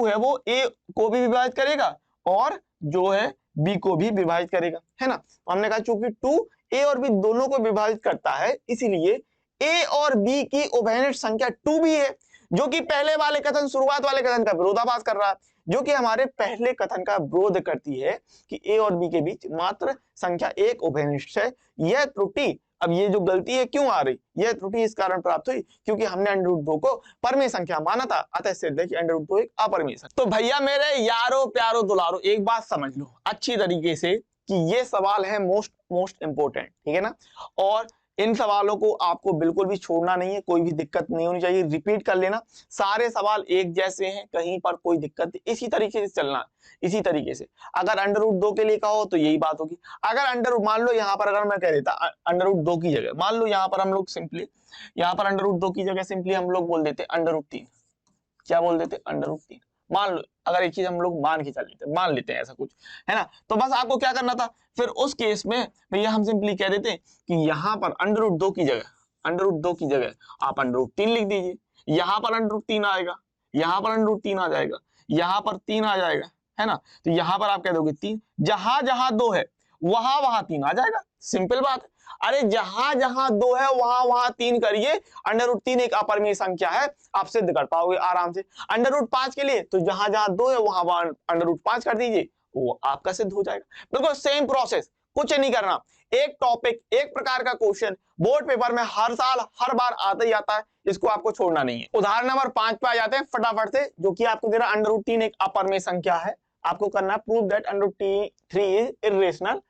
है वो a को भी विभाजित करेगा और जो है b को भी विभाजित करेगा, है ना। हमने कहा चूंकि 2 a और b दोनों को विभाजित करता है इसलिए a और b की उभयनिष्ठ संख्या 2 भी है, जो कि पहले वाले कथन, शुरुआत वाले कथन का विरोधाभास कर रहा है, जो कि हमारे पहले कथन का विरोध करती है कि a और b के बीच मात्र संख्या एक उभयनिष्ठ है। यह त्रुटि, अब ये जो गलती है क्यों आ रही, यह त्रुटि इस कारण प्राप्त हुई क्योंकि हमने √2 को परमेय संख्या माना था। अतः सिद्ध है कि √2 एक अपरमेय संख्या। तो भैया मेरे यारो प्यारो दुलारो, एक बात समझ लो अच्छी तरीके से कि ये सवाल है मोस्ट इंपोर्टेंट, ठीक है ना। और इन सवालों को आपको बिल्कुल भी छोड़ना नहीं है, कोई भी दिक्कत नहीं होनी चाहिए, रिपीट कर लेना। सारे सवाल एक जैसे हैं, कहीं पर कोई दिक्कत नहीं, इसी तरीके से चलना, इसी तरीके से। अगर √2 के लिए कहो तो यही बात होगी। अगर मान लो यहाँ पर अगर मैं कह देता √2 की जगह, मान लो यहाँ पर हम लोग सिंपली, यहाँ पर √2 की जगह सिंपली हम लोग बोल देते √3। क्या बोल देते? √3। मान लो अगर एक चीज हम लोग मान के चल लेते, मान लेते हैं ऐसा कुछ, है ना। तो बस आपको क्या करना था फिर उस केस में, भैया हम सिंपली कह देते हैं कि यहाँ पर √2 की जगह आप √3 लिख दीजिए। यहाँ पर √3 आएगा, यहाँ पर √3 आ जाएगा, यहाँ पर 3 आ जाएगा, है ना। तो यहाँ पर आप कह दोगे 3, जहां जहां 2 है वहां 3 आ जाएगा, सिंपल बात है। अरे जहां जहां 2 है वहां 3 करिए, √3 एक अपरमेय संख्या है, आप सिद्ध कर पाओगे आराम से। √5 के लिए तो जहां जहां 2 है वहां √5 कर दीजिए, वो आपका सिद्ध हो जाएगा। बिल्कुल सेम प्रोसेस, कुछ नहीं करना। एक टॉपिक, एक प्रकार का क्वेश्चन बोर्ड पेपर में हर साल हर बार आता ही आता है, इसको आपको छोड़ना नहीं है। उदाहरण नंबर 5 पे आ जाते हैं फटाफट से, जो कि आपको दे रहा √3 एक अपरमेय संख्या है। आपको करना prove that √3 is irrational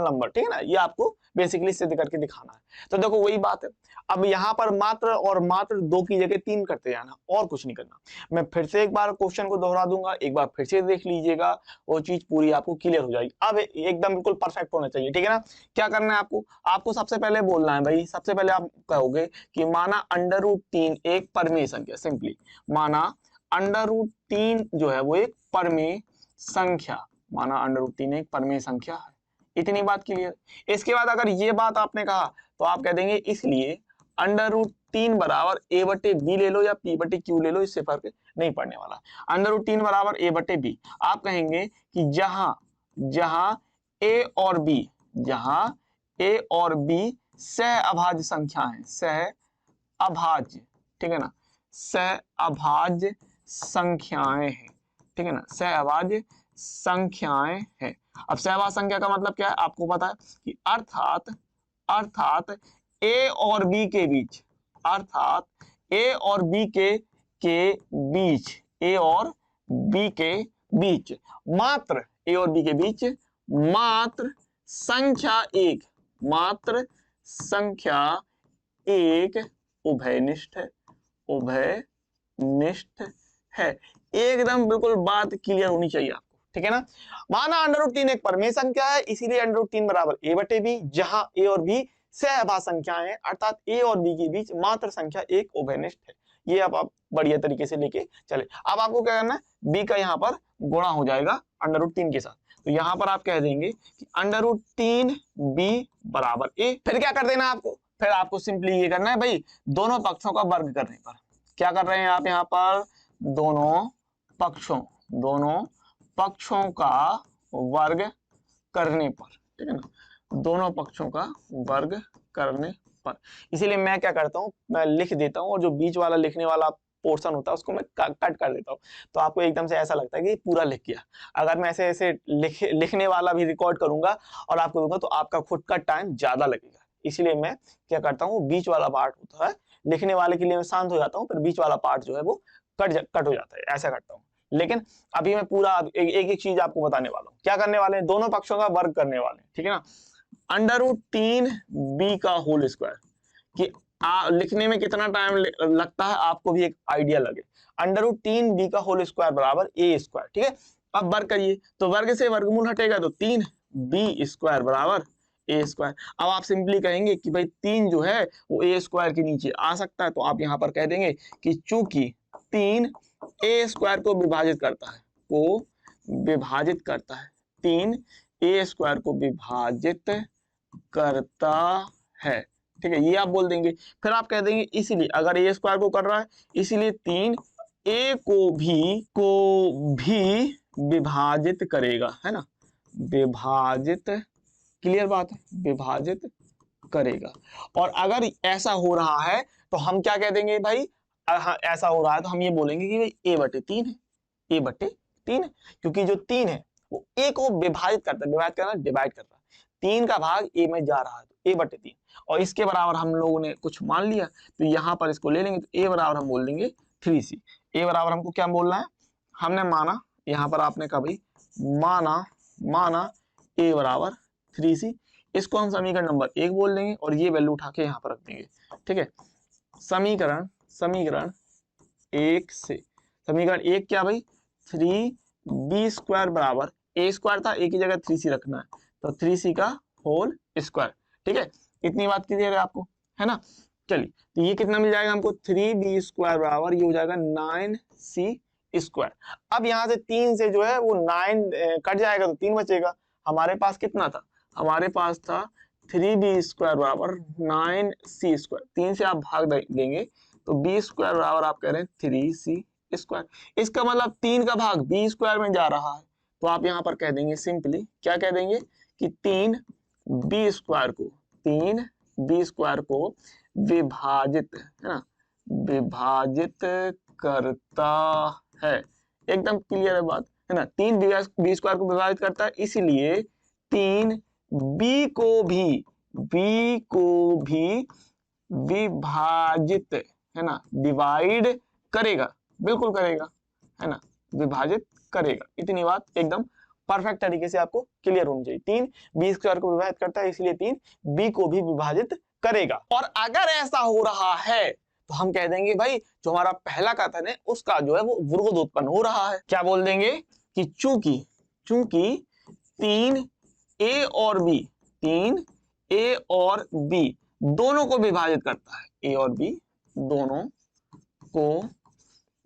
number, ठीक है ना, ये आपको बेसिकली सिद्ध करके दिखाना है। तो देखो वही बात है, अब यहाँ पर मात्र और मात्र 2 की जगह 3 करते जाना और कुछ नहीं करना। मैं फिर से एक बार क्वेश्चन को दोहरा दूंगा, एक बार फिर से देख लीजिएगा, वो चीज पूरी आपको क्लियर हो जाएगी। अब एकदम बिल्कुल परफेक्ट होना चाहिए, ठीक है ना। क्या करना है आपको, आपको सबसे पहले बोलना है भाई, सबसे पहले आप कहोगे कि माना अंडर रूट 3 एक परमेय संख्या, सिंपली माना अंडर रूट 3 जो है वो एक परमेय संख्या, माना अंडर रूट 3 एक परमेय संख्या है। इतनी बात क्लियर। इसके बाद अगर ये बात आपने कहा तो आप कह देंगे इसलिए अंडर रूट 3 बराबर ए बटे बी ले लो या पी बटे क्यू ले लो, इससे फर्क नहीं पड़ने वाला। अंडर रूट 3 बराबर ए बटे बी, आप कहेंगे कि जहां जहां ए और बी, जहां ए और बी सह अभाज्य संख्या है, सह अभाज्य, ठीक है ना, सह अभाज्य संख्याएं हैं, ठीक है ना, सह अभाज्य संख्याएं हैं। अब सहभाज्य संख्या का मतलब क्या है आपको पता है कि अर्थात ए और बी के बीच, अर्थात ए और बी के बीच, ए और बी के बीच मात्र, ए और बी के बीच मात्र संख्या एक, मात्र संख्या एक उभयनिष्ठ है, उभयनिष्ठ है। एकदम बिल्कुल बात क्लियर होनी चाहिए आपको, ठीक है ना। माना अंडर रूट 3 एक परमेय संख्या है, इसीलिए अंडर रूट 3 बराबर ए बटे बी, जहां ए और बी सहअभाज्य संख्याएं हैं, अर्थात ए और बी के बीच मात्र संख्या एक उभयनिष्ठ है। ये अब आप बढ़िया तरीके से लेके चले। अब आपको क्या करना है, बी का यहाँ पर गुणा हो जाएगा अंडर रूट 3 के साथ, तो यहाँ पर आप कह देंगे कि अंडर रूट 3 बी बराबर ए। फिर क्या कर देना आपको, फिर आपको सिंपली ये करना है भाई, दोनों पक्षों का वर्ग करने पर, क्या कर रहे हैं आप यहाँ पर, दोनों पक्षों का वर्ग करने पर, ठीक है ना, दोनों पक्षों का वर्ग करने पर। इसीलिए मैं क्या करता हूँ, मैं लिख देता हूँ और जो बीच वाला लिखने वाला पोर्शन होता है उसको मैं कट कर देता हूँ, तो आपको एकदम से ऐसा लगता है कि पूरा लिख गया। अगर मैं ऐसे ऐसे लिखने वाला भी रिकॉर्ड करूंगा और आपको दूंगा तो आपका खुद का टाइम ज्यादा लगेगा। इसीलिए मैं क्या करता हूँ, बीच वाला पार्ट होता है लिखने वाले के लिए मैं शांत हो जाता हूँ, फिर बीच वाला पार्ट जो है वो कट हो जाता है, ऐसा करता हूँ। लेकिन अभी मैं पूरा एक चीज आपको बताने वाला हूँ। क्या करने वाले हैं, दोनों पक्षों का वर्ग करने वाले हैं, ठीक है ना। अंडर रूट 3 बी का होल स्क्वायर, कि लिखने में कितना टाइम लगता है आपको भी एक आइडिया लगे। अंडर रूट 3 बी का होल स्क्वायर बराबर ए स्क्वायर, ठीक है। अब वर्ग करिए तो वर्ग से वर्गमूल हटेगा तो 3 बी स्क्वायर बराबर ए स्क्वायर। अब आप सिंपली कहेंगे कि भाई 3 जो है वो ए स्क्वायर के नीचे आ सकता है, तो आप यहाँ पर कह देंगे कि चूंकि 3 ए स्क्वायर को विभाजित करता है, 3 ए स्क्वायर को विभाजित करता है, ठीक है, ये आप बोल देंगे। फिर आप कह देंगे इसलिए अगर ए स्क्वायर को कर रहा है इसलिए 3 ए को भी विभाजित करेगा, है ना, विभाजित, क्लियर बात है, विभाजित करेगा। और अगर ऐसा हो रहा है तो हम क्या कह देंगे भाई, ऐसा हो रहा है तो हम ये बोलेंगे कि भाई ए बटे 3 है, ए बटे 3 है, क्योंकि जो 3 है वो ए को विभाजित करता है, विभाजित करना डिवाइड कर रहा है, 3 का भाग ए में जा रहा है तो ए बटे 3, और इसके बराबर हम लोगों ने कुछ मान लिया तो यहाँ पर इसको ले लेंगे, तो ए बराबर हम बोल देंगे 3c। ए बराबर हमको क्या बोलना है, हमने माना, यहाँ पर आपने कहा भाई माना ए बराबर 3c, इसको हम समीकरण नंबर 1 बोल देंगे और ये वैल्यू उठा के यहाँ पर रख देंगे, ठीक है। समीकरण 1 से, समीकरण 1 क्या भाई, 3b स्क्वायर बराबर ए स्क्वायर था, ए की जगह 3c रखना है, तो 3c का होल स्क्वायर, ठीक है। इतनी बात क्लियर है आपको, है ना। चलिए तो ये कितना मिल जाएगा हमको, 3b स्क्वायर बराबर ये हो जाएगा 9c स्क्वायर। अब यहाँ से 3 से जो है वो 9 कट जाएगा तो 3 बचेगा। हमारे पास कितना था, हमारे पास था 3b स्क्वायर बराबर 9c स्क्वायर, 3 से आप भाग देंगे तो b स्क्वायर बराबर आप कह रहे हैं 3c स्क्वायर। इसका मतलब 3 का भाग b स्क्वायर में जा रहा है, तो आप यहाँ पर कह देंगे सिंपली, क्या कह देंगे कि 3b स्क्वायर को विभाजित, है ना, विभाजित करता है। एकदम क्लियर है बात, है ना। 3b स्क्वायर को विभाजित करता है, इसलिए 3b को भी विभाजित, है ना, डिवाइड करेगा, बिल्कुल करेगा, है ना, विभाजित करेगा। इतनी बात एकदम परफेक्ट तरीके से आपको क्लियर होनी चाहिए। 3 बी स्क्वायर को विभाजित करता है, इसलिए 3 बी को भी विभाजित करेगा। और अगर ऐसा हो रहा है तो हम कह देंगे भाई जो हमारा पहला कथन है उसका जो है वो विरोध उत्पन्न हो रहा है। क्या बोल देंगे कि चूंकि 3 ए और बी, 3 ए और बी दोनों को विभाजित करता है, ए और बी दोनों को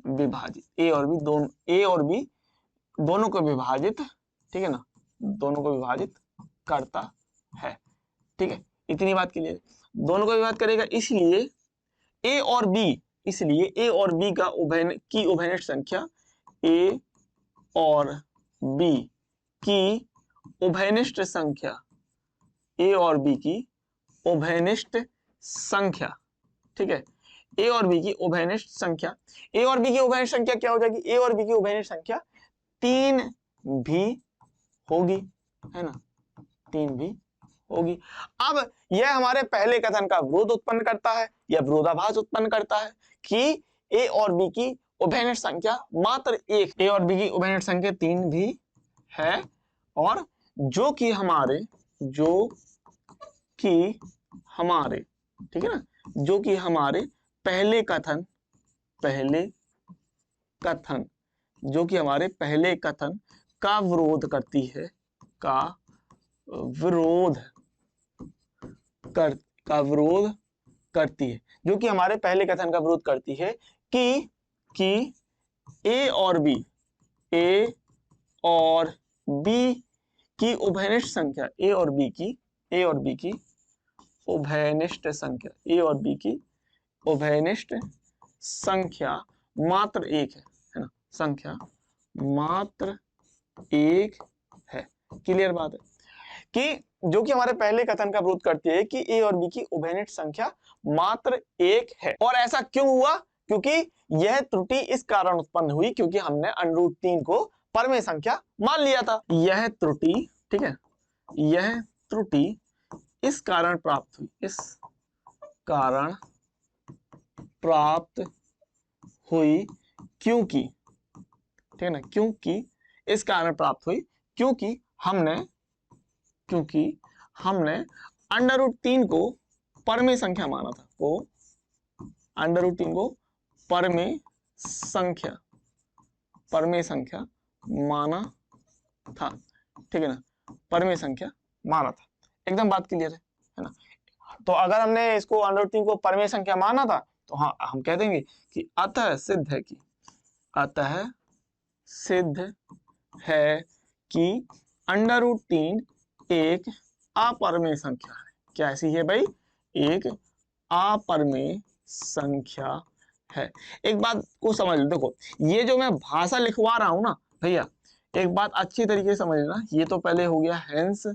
विभाजित, ए और बी दोनों को विभाजित, ठीक है ना, दोनों को विभाजित करता है। ठीक है, इतनी बात क्लियर है। दोनों को विभाजित करेगा, इसलिए ए और बी का उभयनिष्ठ संख्या, ए और बी की उभयनिष्ठ संख्या, ए और बी की उभयनिष्ठ संख्या, ठीक है, ए और बी की उभयनिष्ठ संख्या, ए और बी की उभयनिष्ठ संख्या क्या हो जाएगी, ए और बी की उभयनिष्ठ संख्या 3 भी होगी, है ना, 3 भी होगी। अब यह हमारे पहले कथन का विरोध उत्पन्न करता है या विरोधाभास उत्पन्न करता है कि ए और बी की उभयनिष्ठ संख्या मात्र 1, ए और बी की उभयनिष्ठ संख्या 3 भी है, और जो कि हमारे ठीक है ना, जो कि हमारे पहले कथन का विरोध करती है, का विरोध करती है, जो कि हमारे पहले कथन का विरोध करती है कि ए और बी की उभयनिष्ठ संख्या, ए और बी की उभयनिष्ठ संख्या मात्र 1 है ना, संख्या मात्र 1 है। क्लियर बात है कि जो कि हमारे पहले कथन का विरोध करती है कि ए और बी की उभयनिष्ठ संख्या मात्र 1 है। और ऐसा क्यों हुआ? क्योंकि यह त्रुटि इस कारण उत्पन्न हुई क्योंकि हमने √3 को परमेय संख्या मान लिया था। यह त्रुटि, ठीक है, यह त्रुटि इस कारण प्राप्त हुई क्योंकि, ठीक है ना, क्योंकि इस कारण प्राप्त हुई क्योंकि हमने √3 को परमेय संख्या माना था, √3 को परमेय संख्या माना था, ठीक है ना, परमेय संख्या माना था। एकदम बात क्लियर है ना। तो अगर हमने इसको √3 को परमेय संख्या माना था तो हाँ हम कह देंगे कि अतः सिद्ध है कि √3 एक अपरमेय संख्या है। क्या ऐसी है भाई? एक अपरमेय संख्या है। एक बात को समझ लो, देखो ये जो मैं भाषा लिखवा रहा हूं ना भैया, एक बात अच्छी तरीके से समझ लेना, ये तो पहले हो गया हेंस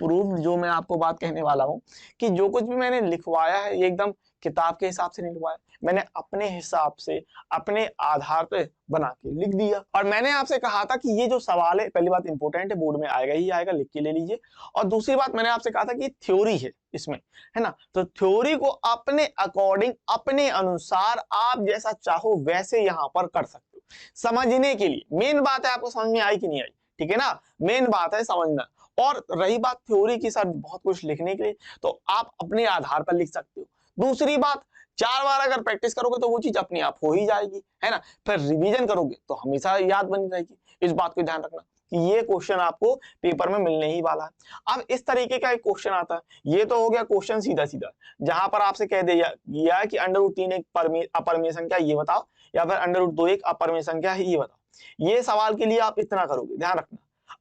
प्रूव्ड। जो मैं आपको बात कहने वाला हूं कि जो कुछ भी मैंने लिखवाया है ये एकदम किताब के हिसाब से नहीं लिखवाया, मैंने अपने हिसाब से अपने आधार पे बना के लिख दिया। और मैंने आपसे कहा था कि ये जो सवाल है, पहली बात इंपॉर्टेंट है, बोर्ड में आएगा ही आएगा, लिख के ले लीजिए। और दूसरी बात मैंने आपसे कहा था कि थ्योरी है इसमें, है ना, तो थ्योरी को अपने अकॉर्डिंग, अपने अनुसार आप जैसा चाहो वैसे यहाँ पर कर सकते हो। समझने के लिए मेन बात है आपको समझ में आई कि नहीं आई, ठीक है ना, मेन बात है समझना। और रही बात थ्योरी की, सर बहुत कुछ लिखने के लिए, तो आप अपने आधार पर लिख सकते हो। दूसरी बात, 4 बार अगर प्रैक्टिस करोगे तो वो चीज अपने आप हो ही जाएगी, है ना, फिर रिवीजन करोगे तो हमेशा याद बनी रहेगी। इस बात को ध्यान रखना कि ये क्वेश्चन आपको पेपर में मिलने ही वाला है। अब इस तरीके का एक क्वेश्चन आता है, ये तो हो गया क्वेश्चन सीधा सीधा, जहां पर आपसे कह दिया कि √3 एक अपरमेय संख्या ये बताओ, या फिर √2 एक अपरमेय संख्या है ये बताओ। ये सवाल के लिए आप इतना करोगे, ध्यान रखना।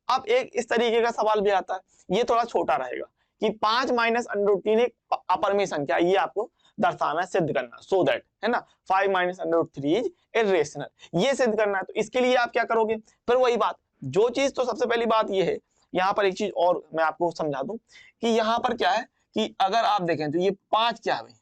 अब एक इस तरीके का सवाल भी आता है, ये थोड़ा छोटा रहेगा कि 5 - √3 एक अपरमेय संख्या, ये आपको दर्शाना, सिद्ध करना, सो दैट, है ना, 5 - √3 इज इर्रेशनल, ये सिद्ध करना है। तो इसके लिए आप क्या करोगे? फिर वही बात, जो चीज, तो सबसे पहली बात ये है, यहाँ पर एक चीज और मैं आपको समझा दूं कि यहाँ पर क्या है कि अगर आप देखें तो ये 5 क्या है भाई?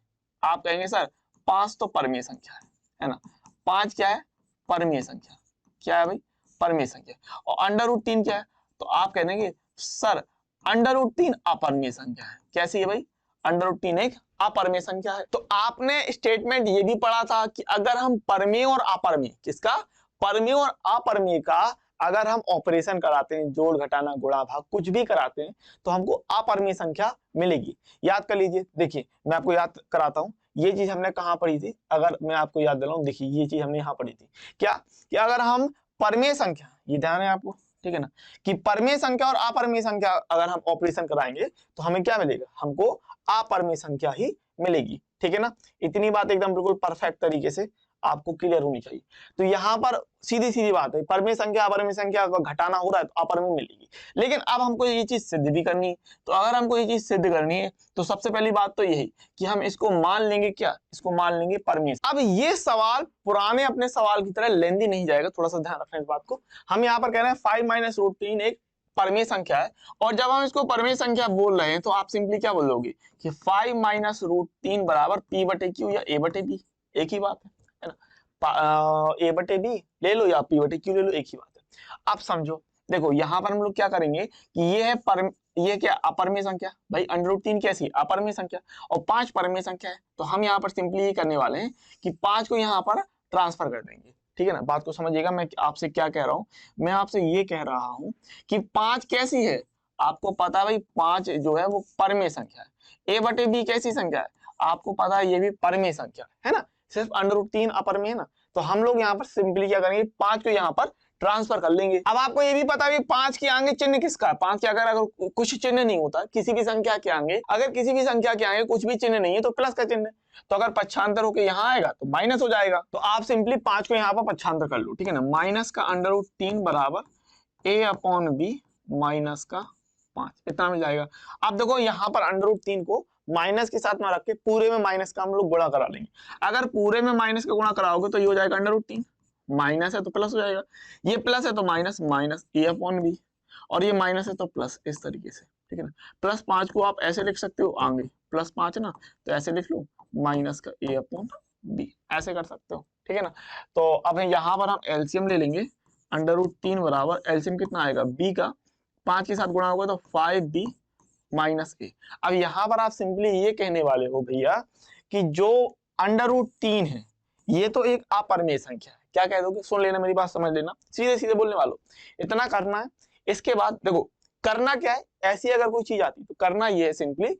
आप कहेंगे सर 5 तो परमेय संख्या है ना, 5 क्या है? परमेय संख्या। क्या है भाई? परमेय संख्या। और √3 क्या है? तो आप कह देंगे सर √3 अपरमेय संख्या है। कैसी है भाई? √3 एक अपरमेय संख्या है। तो आपने स्टेटमेंट ये भी पढ़ा था कि अगर हम परमेय और अपरमेय, किसका? परमेय और अपरमेय का अगर हम ऑपरेशन कराते हैं, जोड़ घटाना गुणा भाग कुछ भी कराते हैं, तो हमको अपरिमेय संख्या मिलेगी। याद कर लीजिए, देखिए मैं आपको याद कराता हूं, ये चीज हमने कहां पढ़ी थी, अगर मैं आपको याद दिलाऊं, देखिए ये चीज हमने यहाँ पढ़ी थी क्या, कि अगर हम परिमेय संख्या, ये ध्यान है आपको, ठीक है ना, कि परिमेय संख्या और अपरिमेय संख्या अगर हम ऑपरेशन कराएंगे तो हमें क्या मिलेगा, हमको अपरिमेय संख्या ही मिलेगी, ठीक है ना। इतनी बात एकदम बिल्कुल परफेक्ट तरीके से आपको क्लियर होनी चाहिए। तो यहाँ पर सीधी सीधी बात है, परिमेय संख्या अपरिमेय संख्या का घटाना हो रहा है तो अपरिमेय मिलेगी। लेकिन अब हमको ये चीज सिद्ध भी करनी है, तो अगर हमको ये चीज सिद्ध करनी है तो सबसे पहली बात तो यही कि हम इसको मान लेंगे क्या, इसको मान लेंगे परिमेय। अब ये सवाल पुराने अपने सवाल की तरह लेंदी नहीं जाएगा, थोड़ा सा ध्यान रखना इस बात को। हम यहाँ पर कह रहे हैं 5 - √3 एक परिमेय संख्या है, और जब हम इसको परिमेय संख्या बोल रहे हैं तो आप सिंपली क्या बोलोगे कि 5 - √3 बराबर P/Q या A/B, एक ही बात है ना। A/B ले लो या P/Q ले लो, एक ही बात है। अब समझो, देखो यहाँ पर हम लोग क्या करेंगे कि ये है ये क्या अपरिमेय संख्या, भाई √3 कैसी अपरिमेय संख्या, और 5 परिमेय संख्या है, तो हम यहाँ पर सिंपली ये करने वाले हैं कि 5 को यहाँ पर ट्रांसफर कर देंगे, ठीक है ना। बात को समझिएगा, मैं आपसे क्या कह रहा हूँ, मैं आपसे ये कह रहा हूँ कि 5 कैसी है, आपको पता है भाई 5 जो है वो परिमेय संख्या है। A/B कैसी संख्या है, आपको पता है ये भी परिमेय संख्या है ना, सिर्फ √3 अपरिमेय है ना। तो हम लोग यहाँ पर सिंपली क्या करेंगे, 5 को यहाँ पर ट्रांसफर कर लेंगे। अब आपको ये भी पता है कि 5 के आगे चिन्ह किसका है, 5 के अगर कुछ चिन्ह नहीं होता, किसी भी संख्या के आगे, अगर किसी भी संख्या के आगे कुछ भी चिन्ह नहीं है तो प्लस का चिन्ह है, तो अगर पक्षांतर होकर यहाँ आएगा तो माइनस हो जाएगा। तो आप सिंपली 5 को यहाँ पर पक्षांतर कर लो, ठीक है ना। माइनस का √3 बराबर A/B माइनस का 5, इतना मिल जाएगा। अब देखो यहाँ पर √3 को माइनस के साथ में रख के पूरे में माइनस का हम लोग गुणा करा लेंगे। अगर पूरे में माइनस का गुणा कराओगे तो ये हो जाएगा √3, माइनस है तो प्लस हो जाएगा, ये प्लस है तो माइनस, माइनस A/B, और ये माइनस है तो प्लस, इस तरीके से, ठीक है ना। +5 को आप ऐसे लिख सकते हो, आगे +5 ना, तो ऐसे लिख लो माइनस का A/B, ऐसे कर सकते हो, ठीक है ना। तो अब यहाँ पर हम एलसीएम ले लेंगे, √3 बराबर एलसीएम कितना आएगा, b का 5 के साथ गुणा होगा तो 5b माइनस a। अब यहाँ पर आप सिंपली ये कहने वाले हो भैया कि जो √3 है ये तो एक अपरिमेय संख्या है, क्या कह दोगे, सुन लेना मेरी बात, समझ लेना, सीधे सीधे बोलने वालों, इतना करना है। इसके बाद देखो करना क्या है, ऐसी अगर कोई चीज आती तो करना ये है सिंपली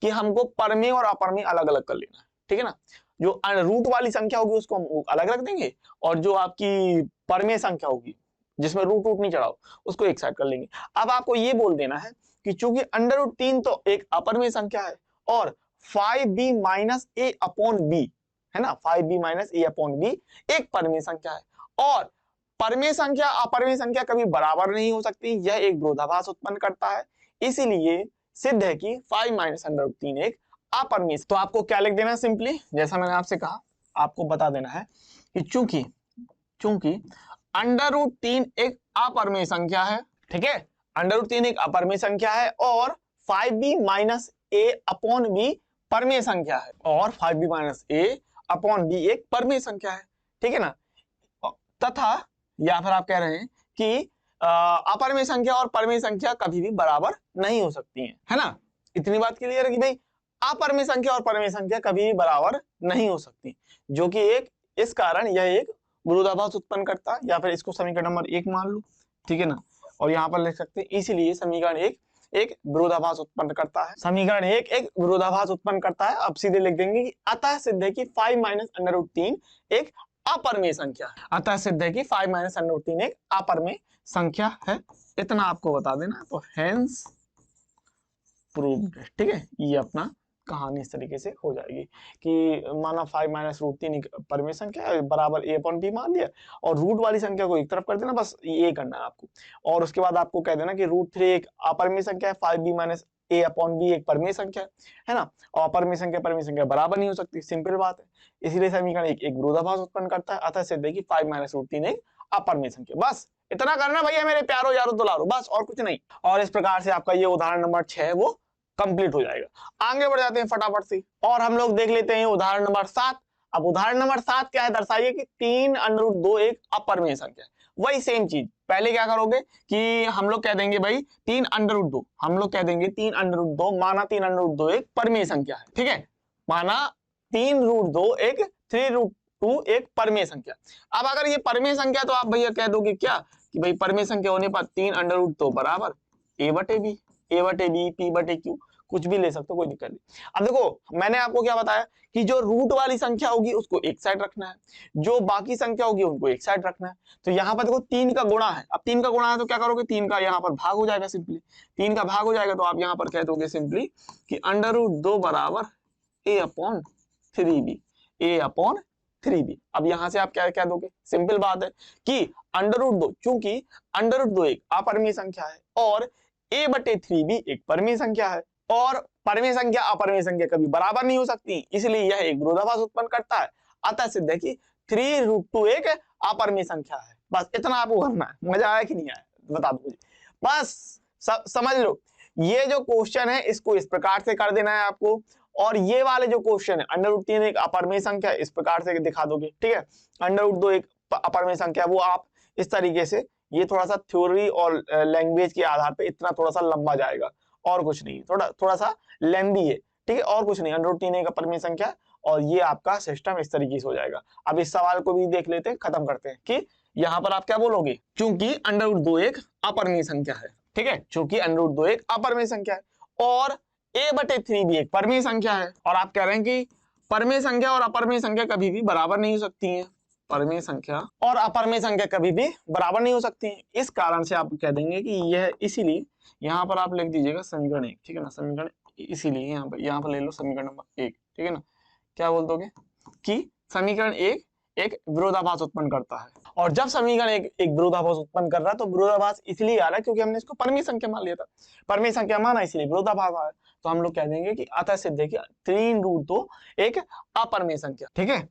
कि हमको परिमेय और अपरिमेय अलग अलग कर लेना है, ठीक है ना। जो रूट वाली संख्या होगी उसको हम अलग रख देंगे, और जो आपकी परिमेय संख्या होगी जिसमें रूट नहीं चढ़ाओ उसको एक साइड कर लेंगे। अब आपको ये बोल देना है कि चूंकि √3 तो एक अपरिमेय संख्या है और 5b - A/B है ना, 5b - A/B एक परिमेय संख्या है, और परिमेय संख्या अपरिमेय संख्या कभी बराबर नहीं हो सकती, यह एक विरोधाभास उत्पन्न करता है, इसीलिए सिद्ध है कि 5 - √3 एक अपरिमेय। तो आपको क्या लिख देना है, सिंपली जैसा मैंने आपसे कहा आपको बता देना है कि चूंकि √3 एक अपरिमेय संख्या है, ठीक है, √3 एक अपरिमेय संख्या है, और 5b - A/B परिमेय संख्या है, और 5b - A/B एक परिमेय संख्या है, ठीक है ना। तथा या फिर आप कह रहे हैं कि अपरिमेय संख्या और परिमेय संख्या कभी भी बराबर नहीं हो सकती है ना। इतनी बात क्लियर है कि भाई अपरिमेय संख्या और परिमेय संख्या कभी भी बराबर नहीं हो सकती, जो कि एक इस कारण यह एक विरोधाभास उत्पन्न करता है, या फिर इसको समीकरण नंबर 1 मान लो, ठीक है ना, और यहाँ पर लिख सकते हैं, इसीलिए समीकरण 1 एक विरोधाभास उत्पन्न करता है, समीकरण 1 एक विरोधाभास उत्पन्न करता है। अब सीधे लिख देंगे कि अतः सिद्ध है कि 5 - √3 एक अपरिमेय संख्या है, अतः सिद्ध है कि 5 - √3 एक अपरिमेय संख्या है, इतना आपको बता देना। तो हेंस प्रूव्ड, ठीक है, ये अपना कहानी इस तरीके से हो जाएगी कि माना 5 - √3 एक परिमेय संख्या है, बराबर A/B मान लिया, और रूट वाली संख्या को एक तरफ कर देना, बस ये करना है आपको। और उसके बाद आपको कह देना कि √3 एक अपरिमेय संख्या है, 5b - A/B एक परिमेय संख्या है ना, और अपरिमेय संख्या परिमेय संख्या बराबर नहीं हो सकती, सिंपल बात है, इसलिए समीकरण एक विरोधाभास उत्पन्न करता है, अतः सिद्ध है कि 5 - √3 एक अपरिमेय संख्या। बस इतना करना भैया मेरे प्यारो यारो दुलारो, बस और कुछ नहीं। और इस प्रकार से आपका ये उदाहरण नंबर 6 है वो कंप्लीट हो जाएगा। आगे बढ़ जाते हैं फटाफट से, और हम लोग देख लेते हैं उदाहरण नंबर 7। अब उदाहरण नंबर 7 क्या है, दर्शाइए कि 3 √2 एक अपरिमेय संख्या है। वही सेम चीज, पहले क्या करोगे कि हम लोग कह देंगे भाई 3 √2, हम लोग कह देंगे 3 √2, माना 3 √2 एक परिमेय संख्या है, ठीक है, माना 3 √2 एक 3 √2 एक परिमेय संख्या। अब अगर ये परिमेय संख्या तो आप भैया कह दोगे क्या कि भाई परमेय संख्या होने पर 3 अंडर रूट 2 बराबर a बटे b, a बटे b, p बटे q, कुछ भी ले सकते हो, कोई दिक्कत नहीं। अब देखो मैंने आपको क्या बताया कि जो रूट वाली संख्या होगी उसको एक साइड रखना है, जो बाकी संख्या होगी उनको एक साइड रखना है। तो यहाँ पर देखो 3 का गुणा है, अब 3 का गुणा है तो क्या करोगे, 3 का यहाँ पर भाग हो जाएगा सिंपली, 3 का भाग हो जाएगा तो आप यहाँ पर कह दोगे सिंपली कि अंडर रूट 2 बराबर a upon 3b, a upon 3b। अब यहाँ से आप क्या क्या दोगे, सिंपल बात है कि अंडर रूट 2, चूंकि अंडर रूट 2 एक अपरिमेय संख्या है और a बटे 3b एक परिमेय संख्या है, और परिमेय संख्या अपरिमेय संख्या कभी बराबर नहीं हो सकती, इसलिए यह एक विरोधाभास उत्पन्न करता है। अतः सिद्ध है कि 3 रूट 2 एक अपरिमेय संख्या है। बस इतना आपको करना है। मजा आया कि नहीं आया बता दो मुझे, बस समझ लो। ये जो क्वेश्चन है इसको इस प्रकार से कर देना है आपको, और ये वाले जो क्वेश्चन है अंडर रूट 3 एक अपरिमेय संख्या इस प्रकार से दिखा दोगे, ठीक है। अंडर रूट 2 एक अपरिमेय संख्या, वो आप इस तरीके से, ये थोड़ा सा थ्योरी और लैंग्वेज के आधार पे इतना थोड़ा सा लंबा जाएगा और कुछ नहीं, थोड़ा सा लेंदी है, ठीक है, और कुछ नहीं। अंडर रूट 3 एक अपरिमेय संख्या और ये आपका सिस्टम इस तरीके से हो जाएगा। अब इस सवाल को भी देख लेते हैं, खत्म करते हैं कि यहाँ पर आप क्या बोलोगे, क्योंकि अंडर रूट 2 एक अपरिमेय संख्या है, ठीक है, क्योंकि अंडर रूट 2 एक अपरिमेय संख्या है और a बटे 3 भी एक परिमेय संख्या है, और आप कह रहे हैं कि परिमेय संख्या और अपरिमेय संख्या कभी भी बराबर नहीं हो सकती है, परिमेय संख्या और अपरिमेय संख्या कभी भी बराबर नहीं हो सकती है। इस कारण से आप कह देंगे कि यह, इसीलिए यहाँ पर आप लिख दीजिएगा समीकरण 1, ठीक है ना, समीकरण, इसीलिए यहाँ पर ले लो समीकरण नंबर 1, ठीक है ना। क्या बोल दोगे कि समीकरण 1 एक विरोधाभास उत्पन्न करता है, और जब समीकरण एक विरोधाभास उत्पन्न कर रहा है तो विरोधाभास इसलिए आ रहा है क्योंकि हमने इसको परिमेय संख्या मान लिया था, परिमेय संख्या माना इसलिए विरोधाभास आ रहा है। तो हम लोग कह देंगे कि अतः सिद्ध है कि 3 रूट 2 एक अपरिमेय संख्या, ठीक है,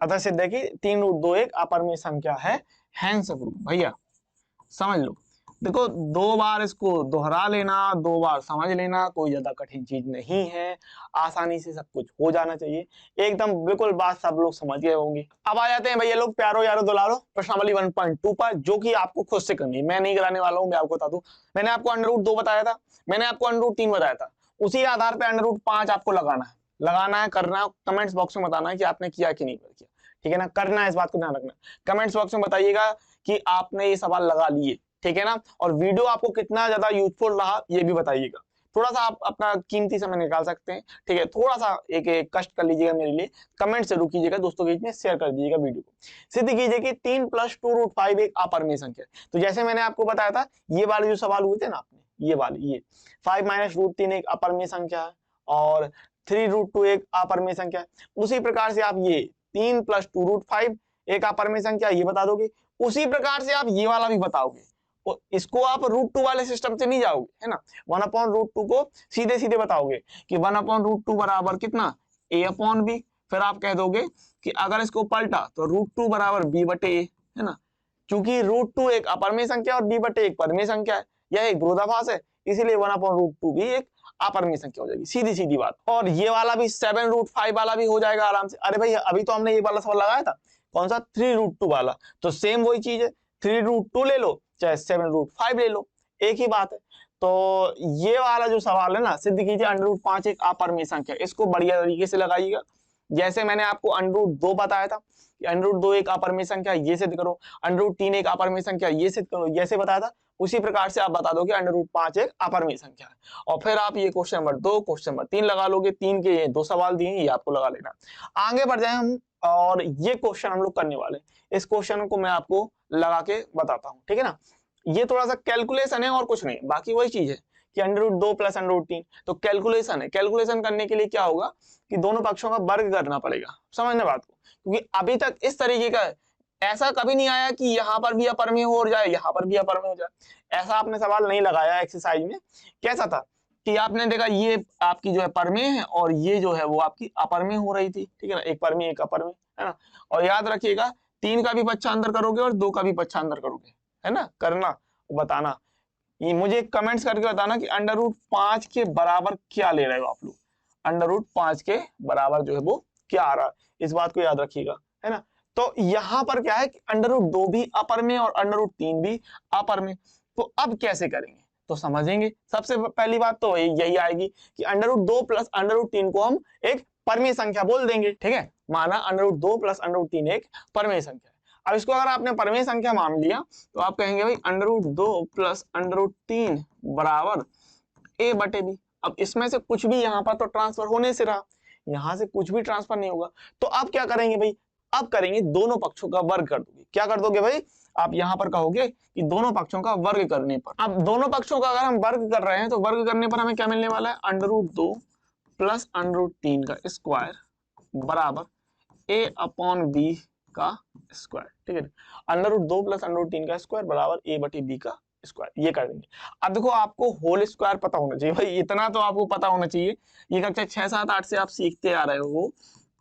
अतः सिद्ध है कि 3 रूट 2 एक अपरिमेय संख्या है, हैंस प्रूफ। भैया समझ लो, देखो 2 बार इसको दोहरा लेना, 2 बार समझ लेना, कोई ज्यादा कठिन चीज नहीं है, आसानी से सब कुछ हो जाना चाहिए, एकदम बिल्कुल बात सब लोग समझ गए होंगे। अब आ जाते हैं भैया लोग प्यारो यारो दुलारो प्रश्नावली 1.2 पर, जो कि आपको खुद से करनी है, मैं नहीं कराने वाला हूँ। मैं आपको बता दूं, मैंने आपको अंडर रूट 2 बताया था, मैंने आपको अंडर रूट 3 बताया था, उसी आधार पर अंडर रूट 5 आपको लगाना है, करना है। कमेंट्स बॉक्स में बताना है कि आपने किया कि नहीं किया, ठीक है ना, करना है, इस बात को ध्यान रखना। कमेंट्स बॉक्स में बताइएगा कि आपने ये सवाल लगा लिए, ठीक है ना, और वीडियो आपको कितना ज्यादा यूजफुल रहा ये भी बताइएगा। थोड़ा सा आप अपना कीमती समय निकाल सकते हैं, ठीक है, थोड़ा सा एक कष्ट कर लीजिएगा मेरे लिए, कमेंट जरूर कीजिएगा, दोस्तों के बीच में शेयर कर दीजिएगा वीडियो को। सिद्ध कीजिए कि 3 + 2 रूट 5 एक अपरिमेय संख्या। तो जैसे मैंने आपको बताया था, ये वाले जो सवाल हुए थे ना आपने, ये वाले, ये 5 - रूट 3 एक अपरिमेय संख्या है और 3 रूट 2 एक अपरिमेय संख्या है। उसी प्रकार से आप ये 3 + 2 रूट 5 एक अपरिमेय संख्या ये बता दोगे, उसी प्रकार से आप ये वाला भी बताओगे। इसको आप रूट 2 वाले सिस्टम से नहीं जाओगे, है ना, 1/√2 को सीधे सीधे बताओगे कि 1/√2 बराबर कितना, a/b। फिर आप कह दोगे कि अगर इसको पलटा तो √2 बराबर b बटे a, है ना, क्योंकि √2 एक अपरिमेय संख्या और b बटे एक परिमेय संख्या है, यह एक विरोधाभास है, इसीलिए 1/√2 भी एक अपरिमेय संख्या हो जाएगी, सीधी सीधी बात। और ये वाला भी 7√5 वाला भी हो जाएगा आराम से। अरे भैया अभी तो हमने ये वाला सवाल लगाया था, कौन सा, 3√2 वाला, तो सेम वही चीज है, 3√2 ले लो चाहे 7√5 ले लो, एक ही बात है। तो ये वाला जो सवाल है ना, सिद्ध कीजिए √5 एक अपरिमेय संख्या, इसको बढ़िया तरीके से लगाइएगा। जैसे मैंने आपको √2 बताया था कि √2 एक अपरिमेय संख्या, ये सिद्ध करो, √3 एक अपरिमेय संख्या, ये सिद्ध करो, जैसे बताया था उसी प्रकार से आप बता दोगे √5 एक अपरिमेय संख्या है। और फिर आप ये क्वेश्चन नंबर 2, क्वेश्चन नंबर 3 लगा लोगे, 3 के ये 2 सवाल दिए, ये आपको लगा लेना। आगे बढ़ जाए हम, और ये क्वेश्चन हम लोग करने वाले, इस क्वेश्चन को मैं आपको लगा के बताता हूँ, ठीक है ना। ये थोड़ा सा कैलकुलेशन है और कुछ नहीं, बाकी वही चीज है कि √2 + √3, तो कैलकुलेशन है। कैलकुलेशन करने के लिए क्या होगा कि दोनों पक्षों का वर्ग करना पड़ेगा, समझना बात को, क्योंकि अभी तक इस तरीके का ऐसा कभी नहीं आया कि यहाँ पर भी अपरिमेय हो जाए, यहाँ पर भी अपरिमेय हो जाए, ऐसा आपने सवाल नहीं लगाया एक्सरसाइज में। कैसा था कि आपने देखा ये आपकी जो है परिमेय है और ये जो है वो आपकी अपरिमेय हो रही थी, ठीक है ना, एक परिमेय एक अपरिमेय, है ना। और याद रखिएगा 3 का भी पक्षांतर करोगे और 2 का भी पक्षांतर करोगे, है ना, करना, बताना, ये मुझे कमेंट्स करके बताना कि √5 के बराबर क्या ले रहे हो आप लोग, √5 के बराबर जो है वो क्या आ रहा है, इस बात को याद रखिएगा, है ना। तो यहाँ पर क्या है कि √2 भी अपरिमेय और √3 भी अपरिमेय। तो अब कैसे करेंगे तो समझेंगे। सबसे पहली बात तो यही आएगी कि √2 + √3 को हम एक परिमेय संख्या बोल देंगे, ठीक है, माना √2 + √3 एक परिमेय संख्या है। अब इसको अगर आपने परिमेय संख्या मान लिया तो आप कहेंगे भाई √2 प्लस √3 बराबर a बटे b। अब इसमें से कुछ भी यहाँ पर तो ट्रांसफर होने से रहा, यहाँ से कुछ भी ट्रांसफर नहीं होगा, तो आप क्या करेंगे भाई, अब करेंगे दोनों पक्षों का वर्ग कर दोगे। क्या कर दोगे भाई, आप यहाँ पर कहोगे कि दोनों पक्षों का वर्ग करने पर, अब दोनों पक्षों का अगर हम वर्ग कर रहे हैं तो वर्ग करने पर हमें क्या मिलने वाला है, √2 प्लस √3 का स्क्वायर बराबर a अपॉन b का स्क्वायर। ठीक है, √2 प्लस √3 का स्क्वायर बराबर a बटे b का स्क्वायर, ये कर देंगे। अब देखो आपको होल स्क्वायर पता होना चाहिए भाई, इतना तो आपको पता होना चाहिए, ये कक्षा 6, 7, 8 से आप सीखते आ रहे हो।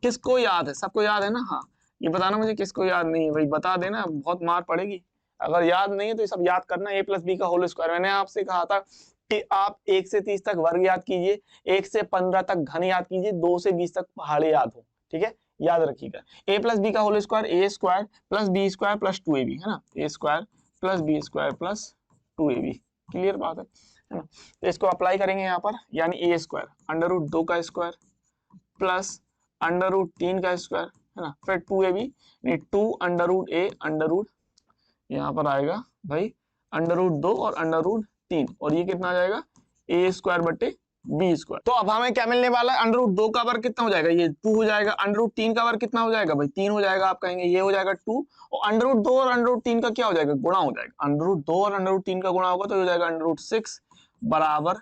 किसको याद है, सबको याद है ना? हाँ, ये बताना मुझे किसको याद नहीं है भाई, बता देना, बहुत मार पड़ेगी अगर याद नहीं है तो ये सब याद करना। a प्लस बी का होल स्क्वायर, मैंने आपसे कहा था कि आप 1 से 30 तक वर्ग याद कीजिए, 1 से 15 तक घन याद कीजिए, 2 से 20 तक पहाड़े याद हो। ठीक है, याद रखिएगा a प्लस बी का whole square a square plus b square plus 2ab है ना, a square plus b square plus 2ab। Clear बात है ना? तो इसको अप्लाई करेंगे यहाँ पर, यानी a स्क्वायर √2 का स्क्वायर प्लस √3 का स्क्वायर है ना, फिर 2ab, 2 √a यहाँ पर आएगा भाई √2 और √3, और ये कितना आ जाएगा, a स्क्वायर बटे बी स्क्वायर। तो अब हमें क्या मिलने वाला है, √2 का वर्ग कितना हो जाएगा, ये 2 हो जाएगा, √3 का वर्ग कितना हो जाएगा भाई, 3 हो जाएगा। आप कहेंगे ये हो जाएगा 2, और √2 और √3 का क्या हो जाएगा, गुणा हो जाएगा। √2 और √3 का गुणा होगा तो हो जाएगा √6 बराबर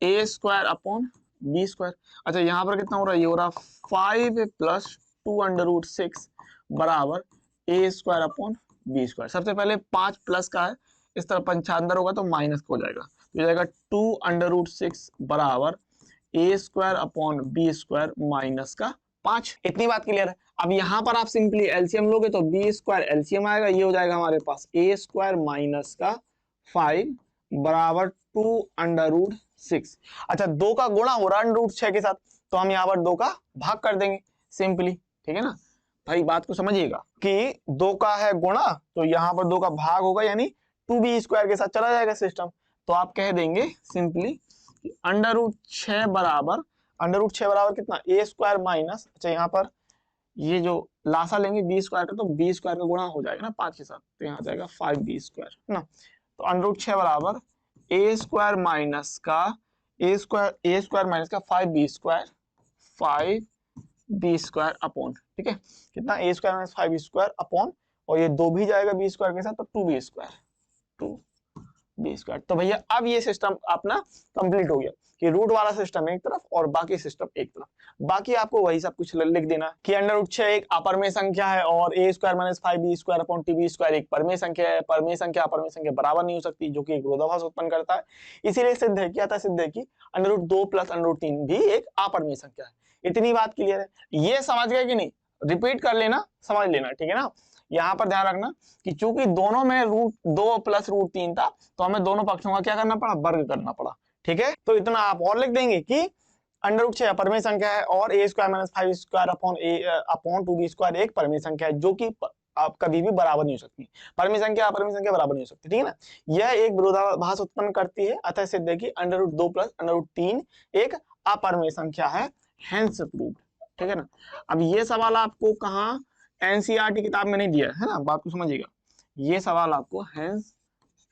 a square upon b square. अच्छा, यहाँ पर कितना हो रहा है, ये हो रहा 5 प्लस 2 √6 बराबर a square upon b square. सबसे पहले 5 प्लस का है, इस तरफ पंचांतर होगा तो माइनस हो जाएगा, तो जाएगा 2 √6 बराबर a square upon b square minus का 5। इतनी बात क्लियर है। अब यहाँ पर आप सिंपली एलसीएम लोगे तो बी स्क्वायर एलसीएम आएगा, ये हो जाएगा हमारे पास a स्क्वायर माइनस का 5 बराबर 2 √6। अच्छा, 2 का गुणा हो रहा है √6 के साथ, तो हम यहाँ पर 2 का भाग कर देंगे सिंपली। ठीक है ना भाई, बात को समझिएगा कि 2 का है गुणा तो यहाँ पर 2 का भाग होगा, यानी 2b स्क्वायर के साथ चला जाएगा सिस्टम। तो आप कह देंगे सिंपली √6 बराबर कितना, a स्क्वायर माइनस, अच्छा यहाँ पर ये जो लासा लेंगे b स्क्वायर का, तो b स्क्वायर का गुणा हो जाएगा ना 5 के साथ, तो यहाँ जाएगा 5b स्क्वायर है ना। तो √6 बराबर a स्क्वायर माइनस का 5b square 5b square upon, ठीक है, कितना a square minus 5b square upon, और ये 2 भी जाएगा b स्क्वायर के साथ, तो 2b स्क्वायर। तो भैया अब ये सिस्टम अपना कंप्लीट हो गया कि रूट वाला सिस्टम एक तरफ और बाकी सिस्टम एक तरफ। बाकी आपको वही सब कुछ लिख देना कि √6 एक अपरमेय संख्या है और a square minus 5b square upon 2b square एक परमेय संख्या है। परमेय संख्या अपरमेय संख्या बराबर नहीं हो सकती, जो कि एक विरोधाभास उत्पन्न करता है। इसीलिए सिद्ध है किया था, सिद्ध है कि √2 प्लस √3 भी एक अपरमेय संख्या है। इतनी बात क्लियर है, ये समझ गए कि नहीं? रिपीट कर लेना, समझ लेना, ठीक है ना। यहाँ पर ध्यान रखना कि चूंकि दोनों में √2 प्लस √3 था, तो हमें दोनों पक्षों का क्या करना पड़ा, वर्ग करना पड़ा। ठीक है, तो इतना आप और लिख देंगे कि √6 अपरमेय संख्या है और a square minus 5 square upon 2b square एक परमेय संख्या है, जो कि आप कभी भी बराबर नहीं हो सकती। परमेय संख्या अपरमेय संख्या बराबर नहीं हो सकती, ठीक है ना। यह एक विरोधाभास उत्पन्न करती है, अतः सिद्ध है कि √2 प्लस √3 एक अपरमेय संख्या है, हेंस प्रूव्ड। ठीक है ना। अब ये सवाल आपको कहाँ एनसीईआरटी किताब में नहीं दिया है ना, बात को समझिएगा। ये सवाल आपको हेंस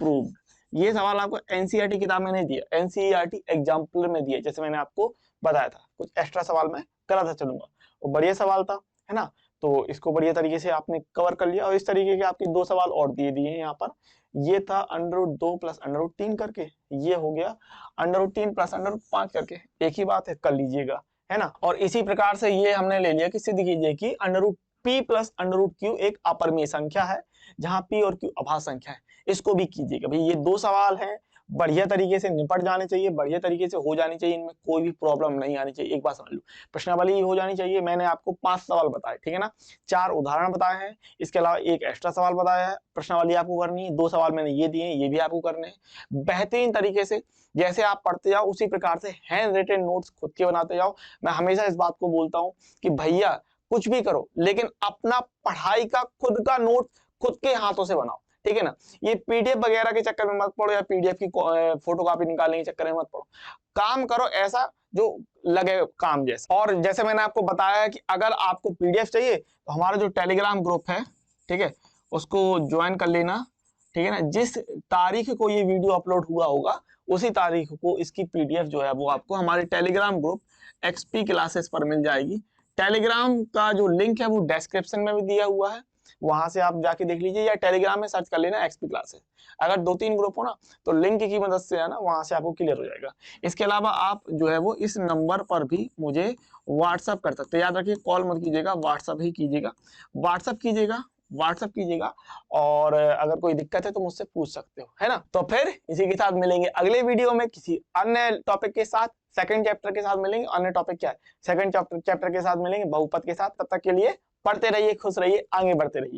प्रूव्ड, ये सवाल आपको एनसीईआरटी किताब में नहीं दिया, एनसीईआरटी एग्जाम्पल में दिया। जैसे मैंने आपको बताया था, कुछ एक्स्ट्रा सवाल मैं कराता चलूंगा, वो बढ़िया सवाल था, है ना। तो इसको बढ़िया तरीके से आपने कवर कर लिया, और इस तरीके के आपके 2 सवाल और दिए हैं यहाँ पर। ये था √2 प्लस √3 करके, ये हो गया √3 प्लस √5 करके, एक ही बात है, कर लीजिएगा, है ना। और इसी प्रकार से ये हमने ले लिया कि सिद्ध कीजिए कि √p प्लस √q एक अपरमेय संख्या है, जहां p और q अभाज्य संख्या है। इसको भी कीजिएगा भाई, ये 2 सवाल हैं, बढ़िया तरीके से निपट जाने चाहिए, बढ़िया तरीके से हो जानी चाहिए, इनमें कोई भी प्रॉब्लम नहीं आनी चाहिए। एक बात समझ लो, प्रश्नावली हो जानी चाहिए। मैंने आपको 5 सवाल बताए, ठीक है ना, 4 उदाहरण बताए हैं, इसके अलावा एक एक्स्ट्रा सवाल बताया है। प्रश्नावली आपको करनी है, 2 सवाल मैंने ये दिए हैं, ये भी आपको करने हैं बेहतरीन तरीके से। जैसे आप पढ़ते जाओ उसी प्रकार से हैंड रिटन नोट्स खुद के बनाते जाओ। मैं हमेशा इस बात को बोलता हूँ कि भैया कुछ भी करो, लेकिन अपना पढ़ाई का खुद का नोट खुद के हाथों से बनाओ, ठीक है ना। ये पीडीएफ वगैरह के चक्कर में मत पड़ो, या पीडीएफ की फोटोकॉपी निकालने के चक्कर में मत पड़ो। काम करो ऐसा जो लगे काम जैसा। और जैसे मैंने आपको बताया कि अगर आपको पीडीएफ चाहिए तो हमारा जो टेलीग्राम ग्रुप है, ठीक है, उसको ज्वाइन कर लेना, ठीक है ना। जिस तारीख को ये वीडियो अपलोड हुआ होगा उसी तारीख को इसकी पीडीएफ जो है वो आपको हमारे टेलीग्राम ग्रुप एक्सपी क्लासेस पर मिल जाएगी। टेलीग्राम का जो लिंक है वो डिस्क्रिप्शन में भी दिया हुआ है, वहां से आप जाके देख लीजिए, या टेलीग्राम में सर्च कर लेना एक्सपी क्लासेस। अगर 2-3 ग्रुप हो ना तो लिंक की मदद से है ना वहां से आपको क्लियर हो जाएगा। इसके अलावा आप जो है वो इस नंबर पर भी मुझे व्हाट्सअप कर सकते हैं। याद रखिए कॉल मत कीजिएगा, व्हाट्सअप ही कीजिएगा, व्हाट्सअप कीजिएगा, व्हाट्सअप कीजिएगा। और अगर कोई दिक्कत है तो मुझसे पूछ सकते हो, है ना। तो फिर इसी के साथ मिलेंगे अगले वीडियो में किसी अन्य टॉपिक के साथ। सेकंड चैप्टर के साथ मिलेंगे। अन्य टॉपिक क्या है? सेकंड चैप्टर के साथ मिलेंगे बहुपद के साथ। तब तक के लिए पढ़ते रहिए, खुश रहिए, आगे बढ़ते रहिए।